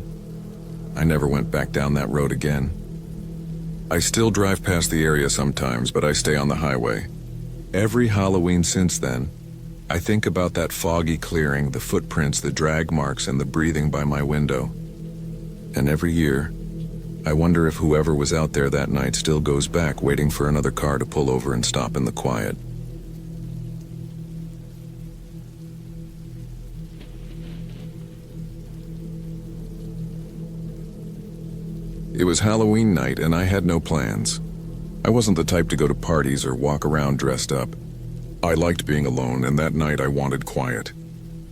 I never went back down that road again. I still drive past the area sometimes, but I stay on the highway. Every Halloween since then, I think about that foggy clearing, the footprints, the drag marks, and the breathing by my window. And every year, I wonder if whoever was out there that night still goes back waiting for another car to pull over and stop in the quiet. It was Halloween night and I had no plans. I wasn't the type to go to parties or walk around dressed up. I liked being alone, and that night I wanted quiet.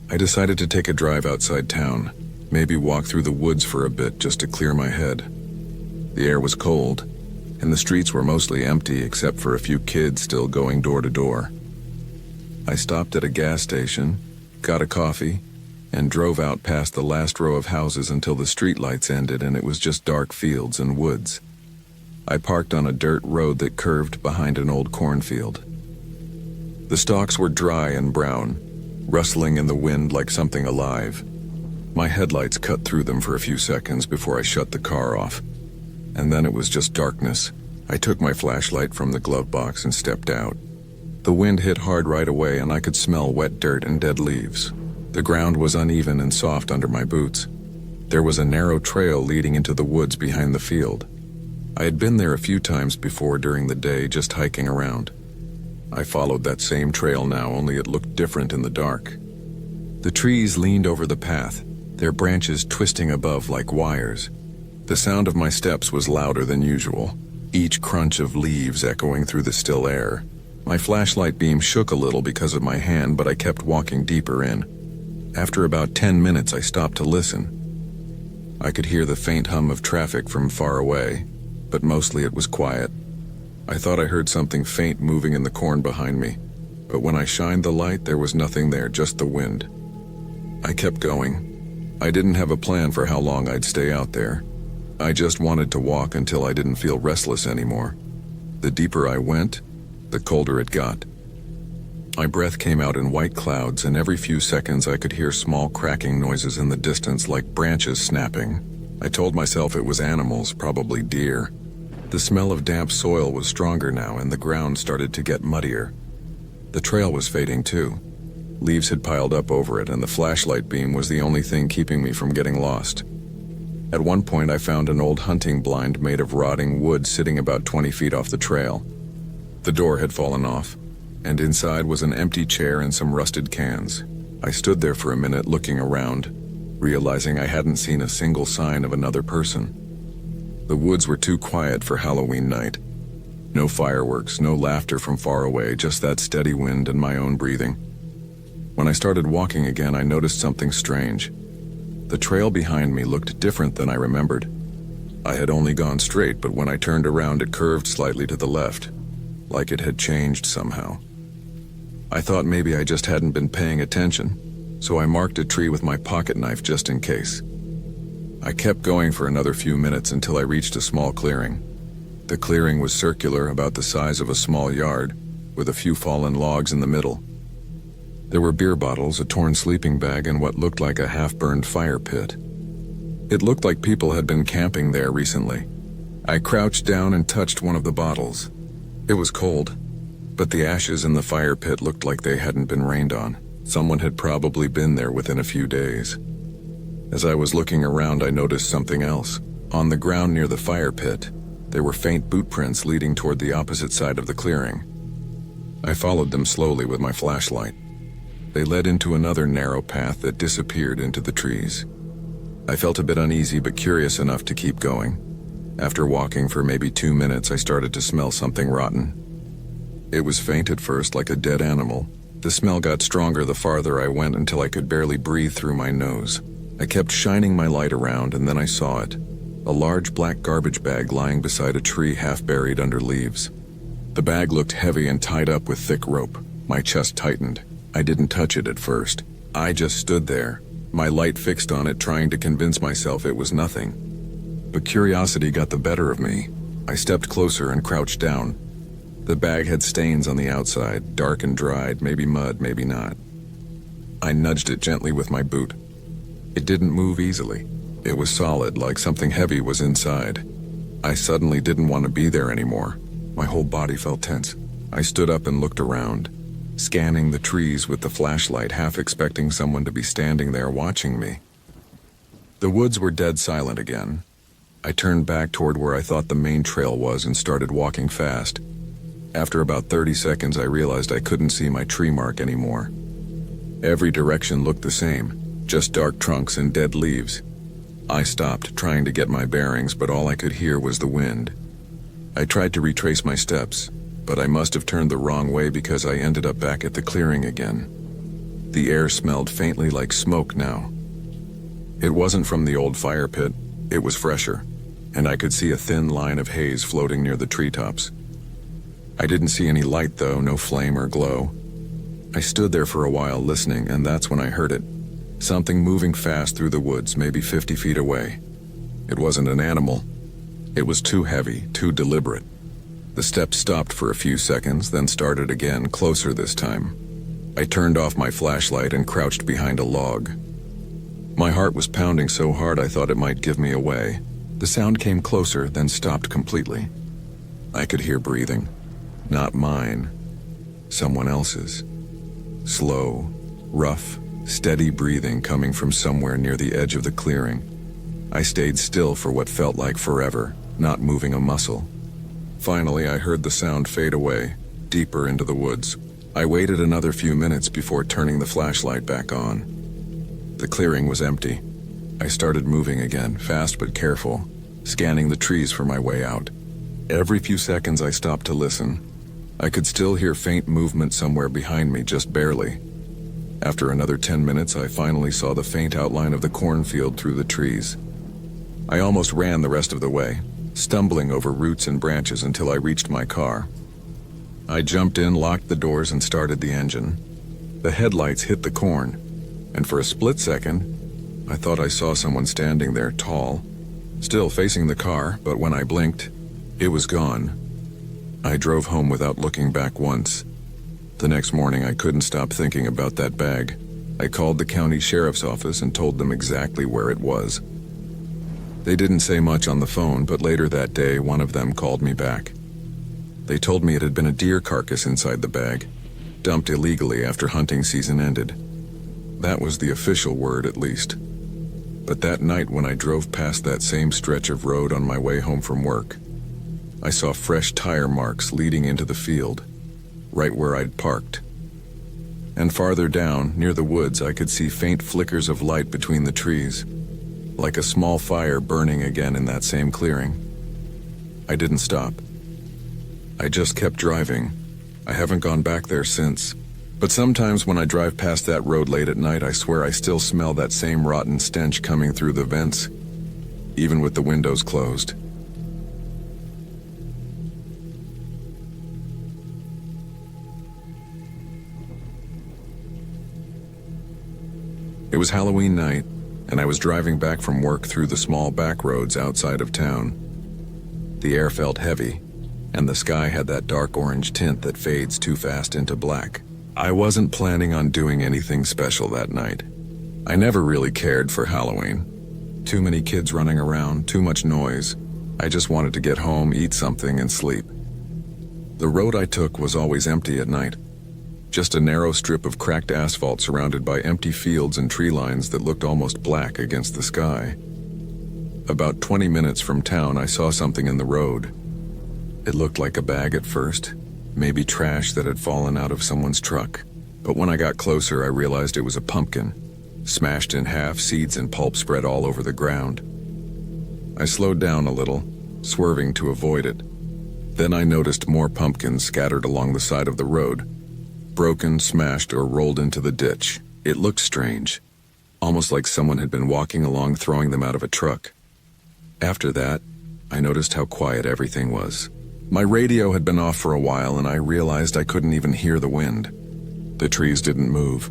I decided to take a drive outside town, maybe walk through the woods for a bit just to clear my head. The air was cold, and the streets were mostly empty except for a few kids still going door to door. I stopped at a gas station, got a coffee, and drove out past the last row of houses until the streetlights ended and it was just dark fields and woods. I parked on a dirt road that curved behind an old cornfield. The stalks were dry and brown, rustling in the wind like something alive. My headlights cut through them for a few seconds before I shut the car off. And then it was just darkness. I took my flashlight from the glove box and stepped out. The wind hit hard right away and I could smell wet dirt and dead leaves. The ground was uneven and soft under my boots. There was a narrow trail leading into the woods behind the field. I had been there a few times before during the day, just hiking around. I followed that same trail now, only it looked different in the dark. The trees leaned over the path, their branches twisting above like wires. The sound of my steps was louder than usual, each crunch of leaves echoing through the still air. My flashlight beam shook a little because of my hand, but I kept walking deeper in. After about 10 minutes, I stopped to listen. I could hear the faint hum of traffic from far away, but mostly it was quiet. I thought I heard something faint moving in the corn behind me, but when I shined the light, there was nothing there, just the wind. I kept going. I didn't have a plan for how long I'd stay out there. I just wanted to walk until I didn't feel restless anymore. The deeper I went, the colder it got. My breath came out in white clouds, and every few seconds I could hear small cracking noises in the distance like branches snapping. I told myself it was animals, probably deer. The smell of damp soil was stronger now, and the ground started to get muddier. The trail was fading too. Leaves had piled up over it, and the flashlight beam was the only thing keeping me from getting lost. At one point, I found an old hunting blind made of rotting wood sitting about 20 feet off the trail. The door had fallen off, and inside was an empty chair and some rusted cans. I stood there for a minute looking around, realizing I hadn't seen a single sign of another person. The woods were too quiet for Halloween night. No fireworks, no laughter from far away, just that steady wind and my own breathing. When I started walking again, I noticed something strange. The trail behind me looked different than I remembered. I had only gone straight, but when I turned around, it curved slightly to the left, like it had changed somehow. I thought maybe I just hadn't been paying attention, so I marked a tree with my pocket knife just in case. I kept going for another few minutes until I reached a small clearing. The clearing was circular, about the size of a small yard, with a few fallen logs in the middle. There were beer bottles, a torn sleeping bag, and what looked like a half-burned fire pit. It looked like people had been camping there recently. I crouched down and touched one of the bottles. It was cold, but the ashes in the fire pit looked like they hadn't been rained on. Someone had probably been there within a few days. As I was looking around, I noticed something else. On the ground near the fire pit, there were faint boot prints leading toward the opposite side of the clearing. I followed them slowly with my flashlight. They led into another narrow path that disappeared into the trees. I felt a bit uneasy but curious enough to keep going. After walking for maybe 2 minutes, I started to smell something rotten. It was faint at first, like a dead animal. The smell got stronger the farther I went until I could barely breathe through my nose. I kept shining my light around, and then I saw it. A large black garbage bag lying beside a tree half buried under leaves. The bag looked heavy and tied up with thick rope. My chest tightened. I didn't touch it at first. I just stood there, my light fixed on it, trying to convince myself it was nothing. But curiosity got the better of me. I stepped closer and crouched down. The bag had stains on the outside, dark and dried, maybe mud, maybe not. I nudged it gently with my boot. It didn't move easily. It was solid, like something heavy was inside. I suddenly didn't want to be there anymore. My whole body felt tense. I stood up and looked around, scanning the trees with the flashlight, half expecting someone to be standing there watching me. The woods were dead silent again. I turned back toward where I thought the main trail was and started walking fast. After about 30 seconds, I realized I couldn't see my tree mark anymore. Every direction looked the same, just dark trunks and dead leaves. I stopped, trying to get my bearings, but all I could hear was the wind. I tried to retrace my steps, but I must have turned the wrong way because I ended up back at the clearing again. The air smelled faintly like smoke now. It wasn't from the old fire pit, it was fresher, and I could see a thin line of haze floating near the treetops. I didn't see any light though, no flame or glow. I stood there for a while listening, and that's when I heard it. Something moving fast through the woods, maybe 50 feet away. It wasn't an animal. It was too heavy, too deliberate. The steps stopped for a few seconds, then started again, closer this time. I turned off my flashlight and crouched behind a log. My heart was pounding so hard I thought it might give me away. The sound came closer, then stopped completely. I could hear breathing. Not mine. Someone else's. Slow, rough, steady breathing coming from somewhere near the edge of the clearing. I stayed still for what felt like forever, not moving a muscle. Finally, I heard the sound fade away, deeper into the woods. I waited another few minutes before turning the flashlight back on. The clearing was empty. I started moving again, fast but careful, scanning the trees for my way out. Every few seconds I stopped to listen. I could still hear faint movement somewhere behind me, just barely. After another 10 minutes, I finally saw the faint outline of the cornfield through the trees. I almost ran the rest of the way, stumbling over roots and branches until I reached my car. I jumped in, locked the doors, and started the engine. The headlights hit the corn, and for a split second, I thought I saw someone standing there, tall, still facing the car, but when I blinked, it was gone. I drove home without looking back once. The next morning, I couldn't stop thinking about that bag. I called the county sheriff's office and told them exactly where it was. They didn't say much on the phone, but later that day, one of them called me back. They told me it had been a deer carcass inside the bag, dumped illegally after hunting season ended. That was the official word, at least. But that night when I drove past that same stretch of road on my way home from work, I saw fresh tire marks leading into the field, right where I'd parked. And farther down, near the woods, I could see faint flickers of light between the trees, like a small fire burning again in that same clearing. I didn't stop. I just kept driving. I haven't gone back there since. But sometimes when I drive past that road late at night, I swear I still smell that same rotten stench coming through the vents, even with the windows closed. It was Halloween night, and I was driving back from work through the small back roads outside of town. The air felt heavy, and the sky had that dark orange tint that fades too fast into black. I wasn't planning on doing anything special that night. I never really cared for Halloween. Too many kids running around, too much noise. I just wanted to get home, eat something, and sleep. The road I took was always empty at night. Just a narrow strip of cracked asphalt surrounded by empty fields and tree lines that looked almost black against the sky. About 20 minutes from town, I saw something in the road. It looked like a bag at first, maybe trash that had fallen out of someone's truck. But when I got closer, I realized it was a pumpkin, smashed in half, seeds and pulp spread all over the ground. I slowed down a little, swerving to avoid it. Then I noticed more pumpkins scattered along the side of the road, broken, smashed, or rolled into the ditch. It looked strange, almost like someone had been walking along throwing them out of a truck. After that, I noticed how quiet everything was. My radio had been off for a while, and I realized I couldn't even hear the wind. The trees didn't move.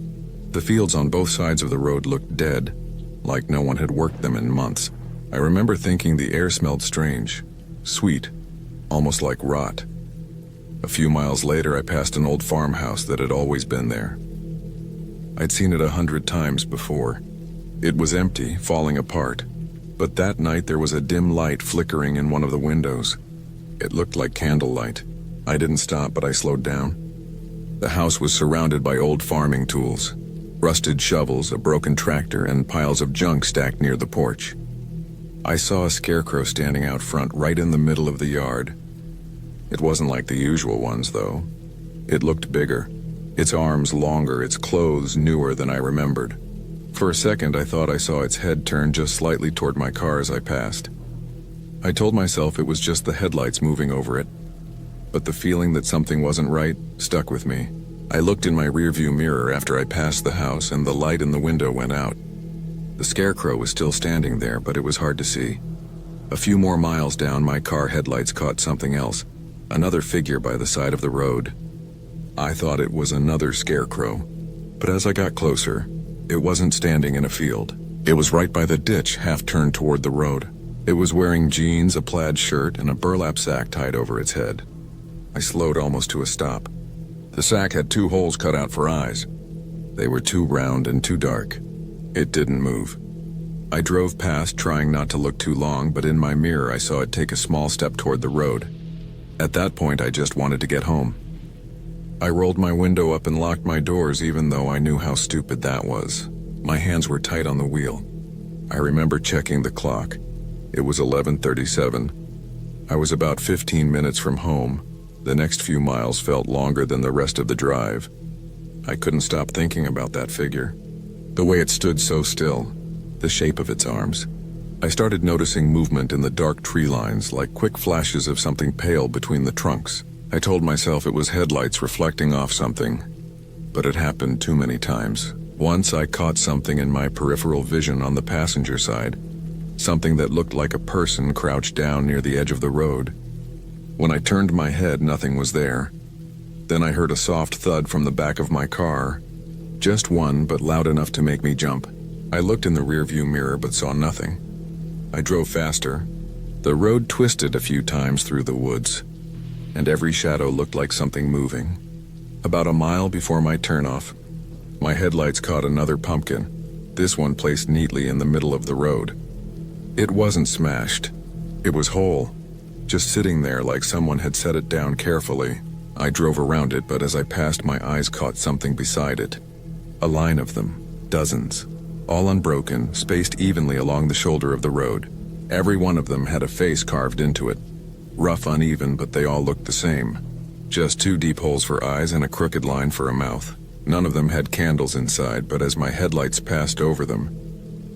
The fields on both sides of the road looked dead, like no one had worked them in months. I remember thinking the air smelled strange, sweet, almost like rot. A few miles later, I passed an old farmhouse that had always been there. I'd seen it 100 times before. It was empty, falling apart. But that night there was a dim light flickering in one of the windows. It looked like candlelight. I didn't stop, but I slowed down. The house was surrounded by old farming tools, rusted shovels, a broken tractor, and piles of junk stacked near the porch. I saw a scarecrow standing out front, right in the middle of the yard. It wasn't like the usual ones, though. It looked bigger, its arms longer, its clothes newer than I remembered. For a second, I thought I saw its head turn just slightly toward my car as I passed. I told myself it was just the headlights moving over it, but the feeling that something wasn't right stuck with me. I looked in my rearview mirror after I passed the house, and the light in the window went out. The scarecrow was still standing there, but it was hard to see. A few more miles down, my car headlights caught something else, another figure by the side of the road. I thought it was another scarecrow, but as I got closer, it wasn't standing in a field. It was right by the ditch, half turned toward the road. It was wearing jeans, a plaid shirt, and a burlap sack tied over its head. I slowed almost to a stop. The sack had 2 holes cut out for eyes. They were too round and too dark. It didn't move. I drove past, trying not to look too long, but in my mirror I saw it take a small step toward the road. At that point, I just wanted to get home. I rolled my window up and locked my doors, even though I knew how stupid that was. My hands were tight on the wheel. I remember checking the clock. It was 11:37. I was about 15 minutes from home. The next few miles felt longer than the rest of the drive. I couldn't stop thinking about that figure. The way it stood so still, the shape of its arms. I started noticing movement in the dark tree lines, like quick flashes of something pale between the trunks. I told myself it was headlights reflecting off something, but it happened too many times. Once I caught something in my peripheral vision on the passenger side, something that looked like a person crouched down near the edge of the road. When I turned my head, nothing was there. Then I heard a soft thud from the back of my car. Just one, but loud enough to make me jump. I looked in the rearview mirror but saw nothing. I drove faster. The road twisted a few times through the woods, and every shadow looked like something moving. About a mile before my turnoff, my headlights caught another pumpkin, this one placed neatly in the middle of the road. It wasn't smashed. It was whole, just sitting there like someone had set it down carefully. I drove around it, but as I passed, my eyes caught something beside it. A line of them, dozens, all unbroken, spaced evenly along the shoulder of the road. Every one of them had a face carved into it. Rough, uneven, but they all looked the same. Just 2 deep holes for eyes and a crooked line for a mouth. None of them had candles inside, but as my headlights passed over them,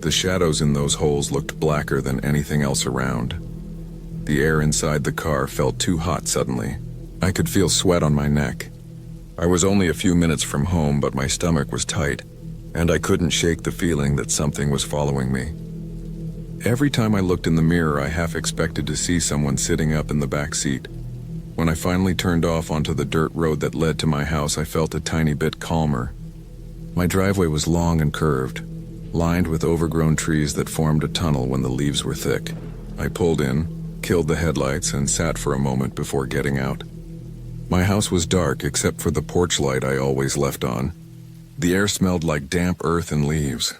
the shadows in those holes looked blacker than anything else around. The air inside the car felt too hot suddenly. I could feel sweat on my neck. I was only a few minutes from home, but my stomach was tight, and I couldn't shake the feeling that something was following me. Every time I looked in the mirror, I half expected to see someone sitting up in the back seat. When I finally turned off onto the dirt road that led to my house, I felt a tiny bit calmer. My driveway was long and curved, lined with overgrown trees that formed a tunnel when the leaves were thick. I pulled in, killed the headlights, and sat for a moment before getting out. My house was dark except for the porch light I always left on. The air smelled like damp earth and leaves.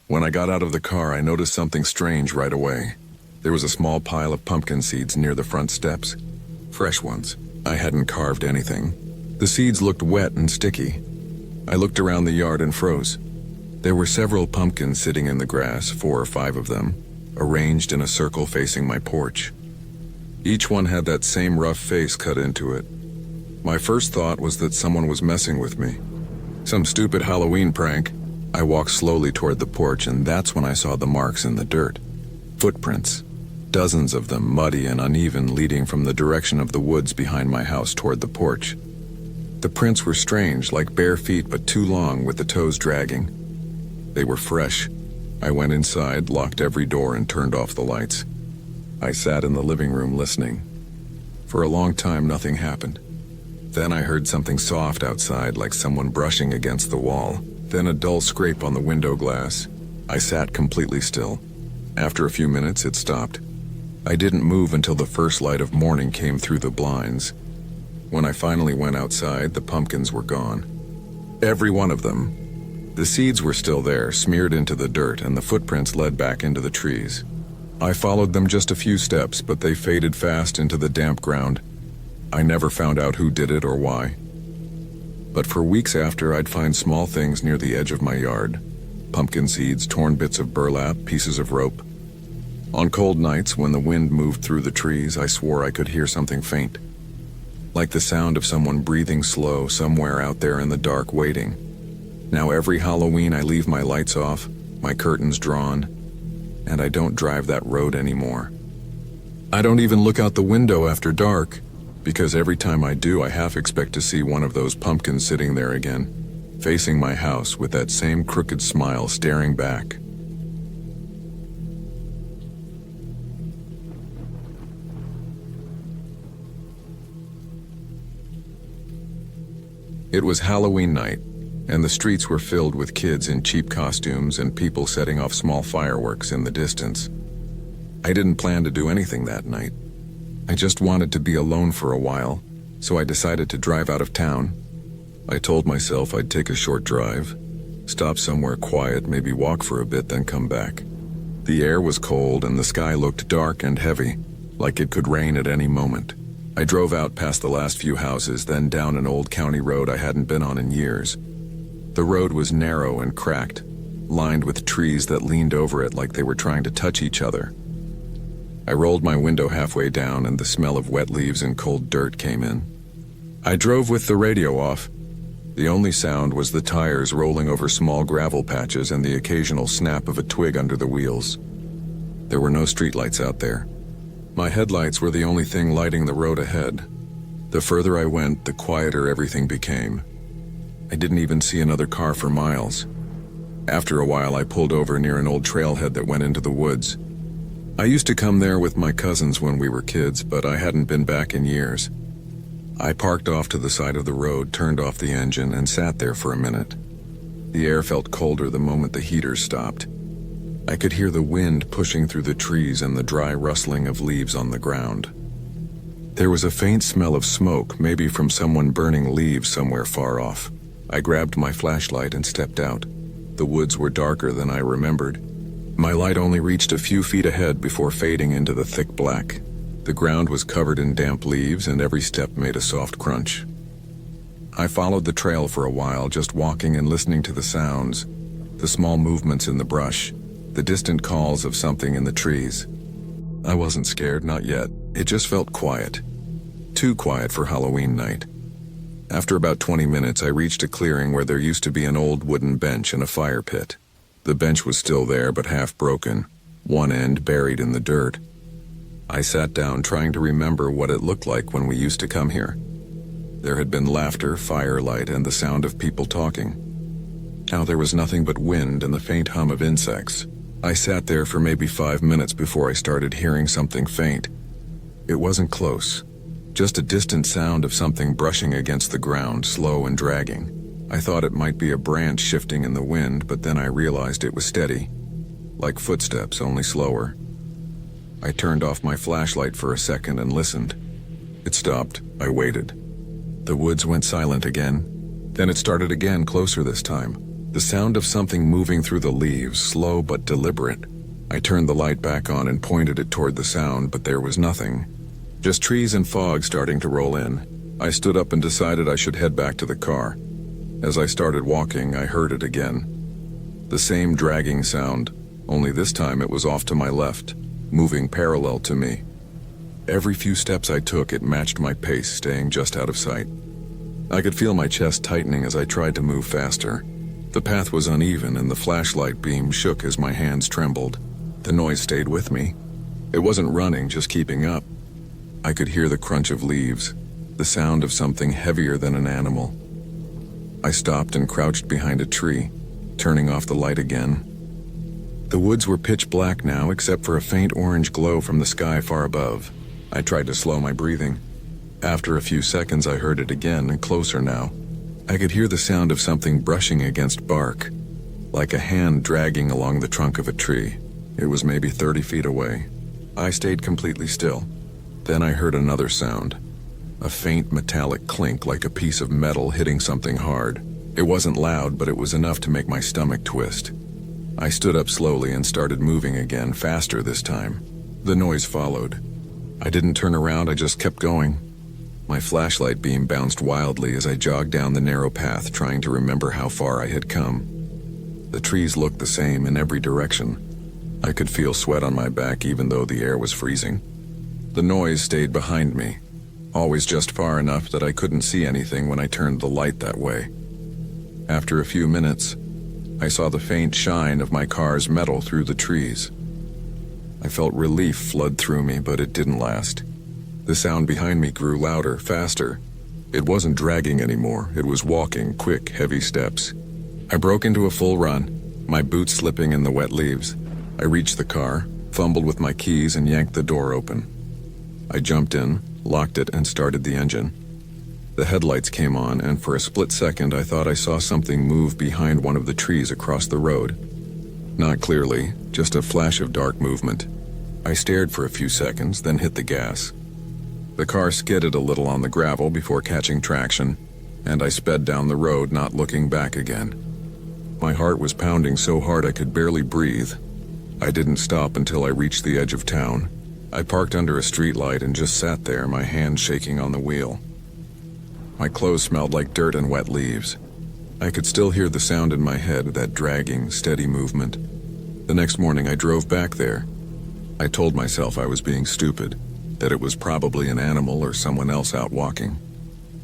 When I got out of the car, I noticed something strange right away. There was a small pile of pumpkin seeds near the front steps. Fresh ones. I hadn't carved anything. The seeds looked wet and sticky. I looked around the yard and froze. There were several pumpkins sitting in the grass, 4 or 5 of them, arranged in a circle facing my porch. Each one had that same rough face cut into it. My first thought was that someone was messing with me. Some stupid Halloween prank. I walked slowly toward the porch, and that's when I saw the marks in the dirt. Footprints. Dozens of them, muddy and uneven, leading from the direction of the woods behind my house toward the porch. The prints were strange, like bare feet but too long with the toes dragging. They were fresh. I went inside, locked every door, and turned off the lights. I sat in the living room listening. For a long time, nothing happened. Then I heard something soft outside, like someone brushing against the wall. Then a dull scrape on the window glass. I sat completely still. After a few minutes, it stopped. I didn't move until the first light of morning came through the blinds. When I finally went outside, the pumpkins were gone. Every one of them. The seeds were still there, smeared into the dirt, and the footprints led back into the trees. I followed them just a few steps, but they faded fast into the damp ground. I never found out who did it or why. But for weeks after, I'd find small things near the edge of my yard. Pumpkin seeds, torn bits of burlap, pieces of rope. On cold nights, when the wind moved through the trees, I swore I could hear something faint. Like the sound of someone breathing slow somewhere out there in the dark waiting. Now every Halloween I leave my lights off, my curtains drawn, and I don't drive that road anymore. I don't even look out the window after dark, because every time I do, I half expect to see one of those pumpkins sitting there again, facing my house with that same crooked smile staring back. It was Halloween night, and the streets were filled with kids in cheap costumes and people setting off small fireworks in the distance. I didn't plan to do anything that night. I just wanted to be alone for a while, so I decided to drive out of town. I told myself I'd take a short drive, stop somewhere quiet, maybe walk for a bit, then come back. The air was cold and the sky looked dark and heavy, like it could rain at any moment. I drove out past the last few houses, then down an old county road I hadn't been on in years. The road was narrow and cracked, lined with trees that leaned over it like they were trying to touch each other. I rolled my window halfway down and the smell of wet leaves and cold dirt came in. I drove with the radio off. The only sound was the tires rolling over small gravel patches and the occasional snap of a twig under the wheels. There were no streetlights out there. My headlights were the only thing lighting the road ahead. The further I went, the quieter everything became. I didn't even see another car for miles. After a while, I pulled over near an old trailhead that went into the woods. I used to come there with my cousins when we were kids, but I hadn't been back in years. I parked off to the side of the road, turned off the engine, and sat there for a minute. The air felt colder the moment the heater stopped. I could hear the wind pushing through the trees and the dry rustling of leaves on the ground. There was a faint smell of smoke, maybe from someone burning leaves somewhere far off. I grabbed my flashlight and stepped out. The woods were darker than I remembered. My light only reached a few feet ahead before fading into the thick black. The ground was covered in damp leaves and every step made a soft crunch. I followed the trail for a while, just walking and listening to the sounds, the small movements in the brush, the distant calls of something in the trees. I wasn't scared, not yet. It just felt quiet. Too quiet for Halloween night. After about 20 minutes, I reached a clearing where there used to be an old wooden bench and a fire pit. The bench was still there, but half broken, one end buried in the dirt. I sat down, trying to remember what it looked like when we used to come here. There had been laughter, firelight, and the sound of people talking. Now there was nothing but wind and the faint hum of insects. I sat there for maybe 5 minutes before I started hearing something faint. It wasn't close, just a distant sound of something brushing against the ground, slow and dragging. I thought it might be a branch shifting in the wind, but then I realized it was steady, like footsteps, only slower. I turned off my flashlight for a second and listened. It stopped. I waited. The woods went silent again. Then it started again, closer this time. The sound of something moving through the leaves, slow but deliberate. I turned the light back on and pointed it toward the sound, but there was nothing. Just trees and fog starting to roll in. I stood up and decided I should head back to the car. As I started walking, I heard it again. The same dragging sound, only this time it was off to my left, moving parallel to me. Every few steps I took, it matched my pace, staying just out of sight. I could feel my chest tightening as I tried to move faster. The path was uneven and the flashlight beam shook as my hands trembled. The noise stayed with me. It wasn't running, just keeping up. I could hear the crunch of leaves, the sound of something heavier than an animal. I stopped and crouched behind a tree, turning off the light again. The woods were pitch black now, except for a faint orange glow from the sky far above. I tried to slow my breathing. After a few seconds, I heard it again, and closer now. I could hear the sound of something brushing against bark, like a hand dragging along the trunk of a tree. It was maybe 30 feet away. I stayed completely still. Then I heard another sound. A faint metallic clink, like a piece of metal hitting something hard. It wasn't loud, but it was enough to make my stomach twist. I stood up slowly and started moving again, faster this time. The noise followed. I didn't turn around, I just kept going. My flashlight beam bounced wildly as I jogged down the narrow path, trying to remember how far I had come. The trees looked the same in every direction. I could feel sweat on my back even though the air was freezing. The noise stayed behind me, always just far enough that I couldn't see anything when I turned the light that way. After a few minutes, I saw the faint shine of my car's metal through the trees. I felt relief flood through me, but it didn't last. The sound behind me grew louder, faster. It wasn't dragging anymore, it was walking, quick, heavy steps. I broke into a full run, my boots slipping in the wet leaves. I reached the car, fumbled with my keys, and yanked the door open. I jumped in, locked it, and started the engine. The headlights came on, and for a split second I thought I saw something move behind one of the trees across the road. Not clearly, just a flash of dark movement. I stared for a few seconds, then hit the gas. The car skidded a little on the gravel before catching traction, and I sped down the road, not looking back again. My heart was pounding so hard I could barely breathe. I didn't stop until I reached the edge of town. I parked under a streetlight and just sat there, my hand shaking on the wheel. My clothes smelled like dirt and wet leaves. I could still hear the sound in my head, that dragging, steady movement. The next morning I drove back there. I told myself I was being stupid, that it was probably an animal or someone else out walking.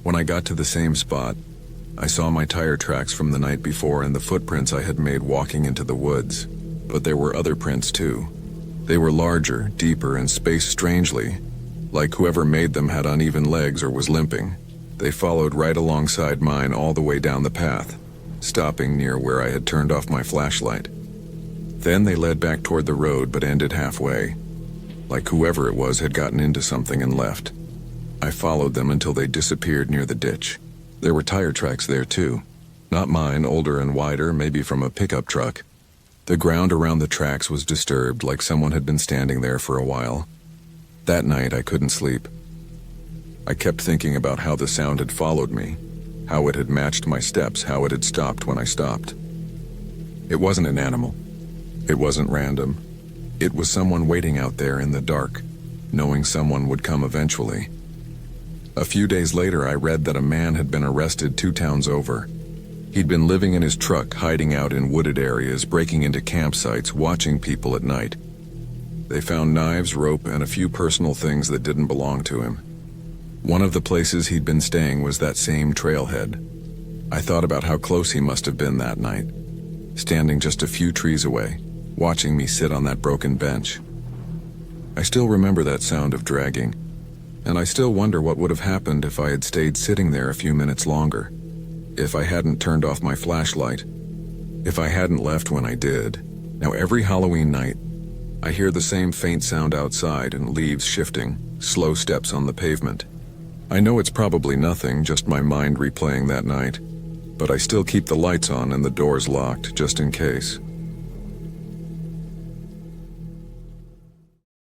When I got to the same spot, I saw my tire tracks from the night before and the footprints I had made walking into the woods. But there were other prints too. They were larger, deeper, and spaced strangely, like whoever made them had uneven legs or was limping. They followed right alongside mine all the way down the path, stopping near where I had turned off my flashlight. Then they led back toward the road but ended halfway, like whoever it was had gotten into something and left. I followed them until they disappeared near the ditch. There were tire tracks there too. Not mine, older and wider, maybe from a pickup truck. The ground around the tracks was disturbed, like someone had been standing there for a while. That night I couldn't sleep. I kept thinking about how the sound had followed me, how it had matched my steps, how it had stopped when I stopped. It wasn't an animal. It wasn't random. It was someone waiting out there in the dark, knowing someone would come eventually. A few days later, I read that a man had been arrested 2 towns over. He'd been living in his truck, hiding out in wooded areas, breaking into campsites, watching people at night. They found knives, rope, and a few personal things that didn't belong to him. One of the places he'd been staying was that same trailhead. I thought about how close he must have been that night, standing just a few trees away, watching me sit on that broken bench. I still remember that sound of dragging, and I still wonder what would have happened if I had stayed sitting there a few minutes longer, if I hadn't turned off my flashlight, if I hadn't left when I did. Now every Halloween night, I hear the same faint sound outside and leaves shifting, slow steps on the pavement. I know it's probably nothing, just my mind replaying that night, but I still keep the lights on and the doors locked just in case.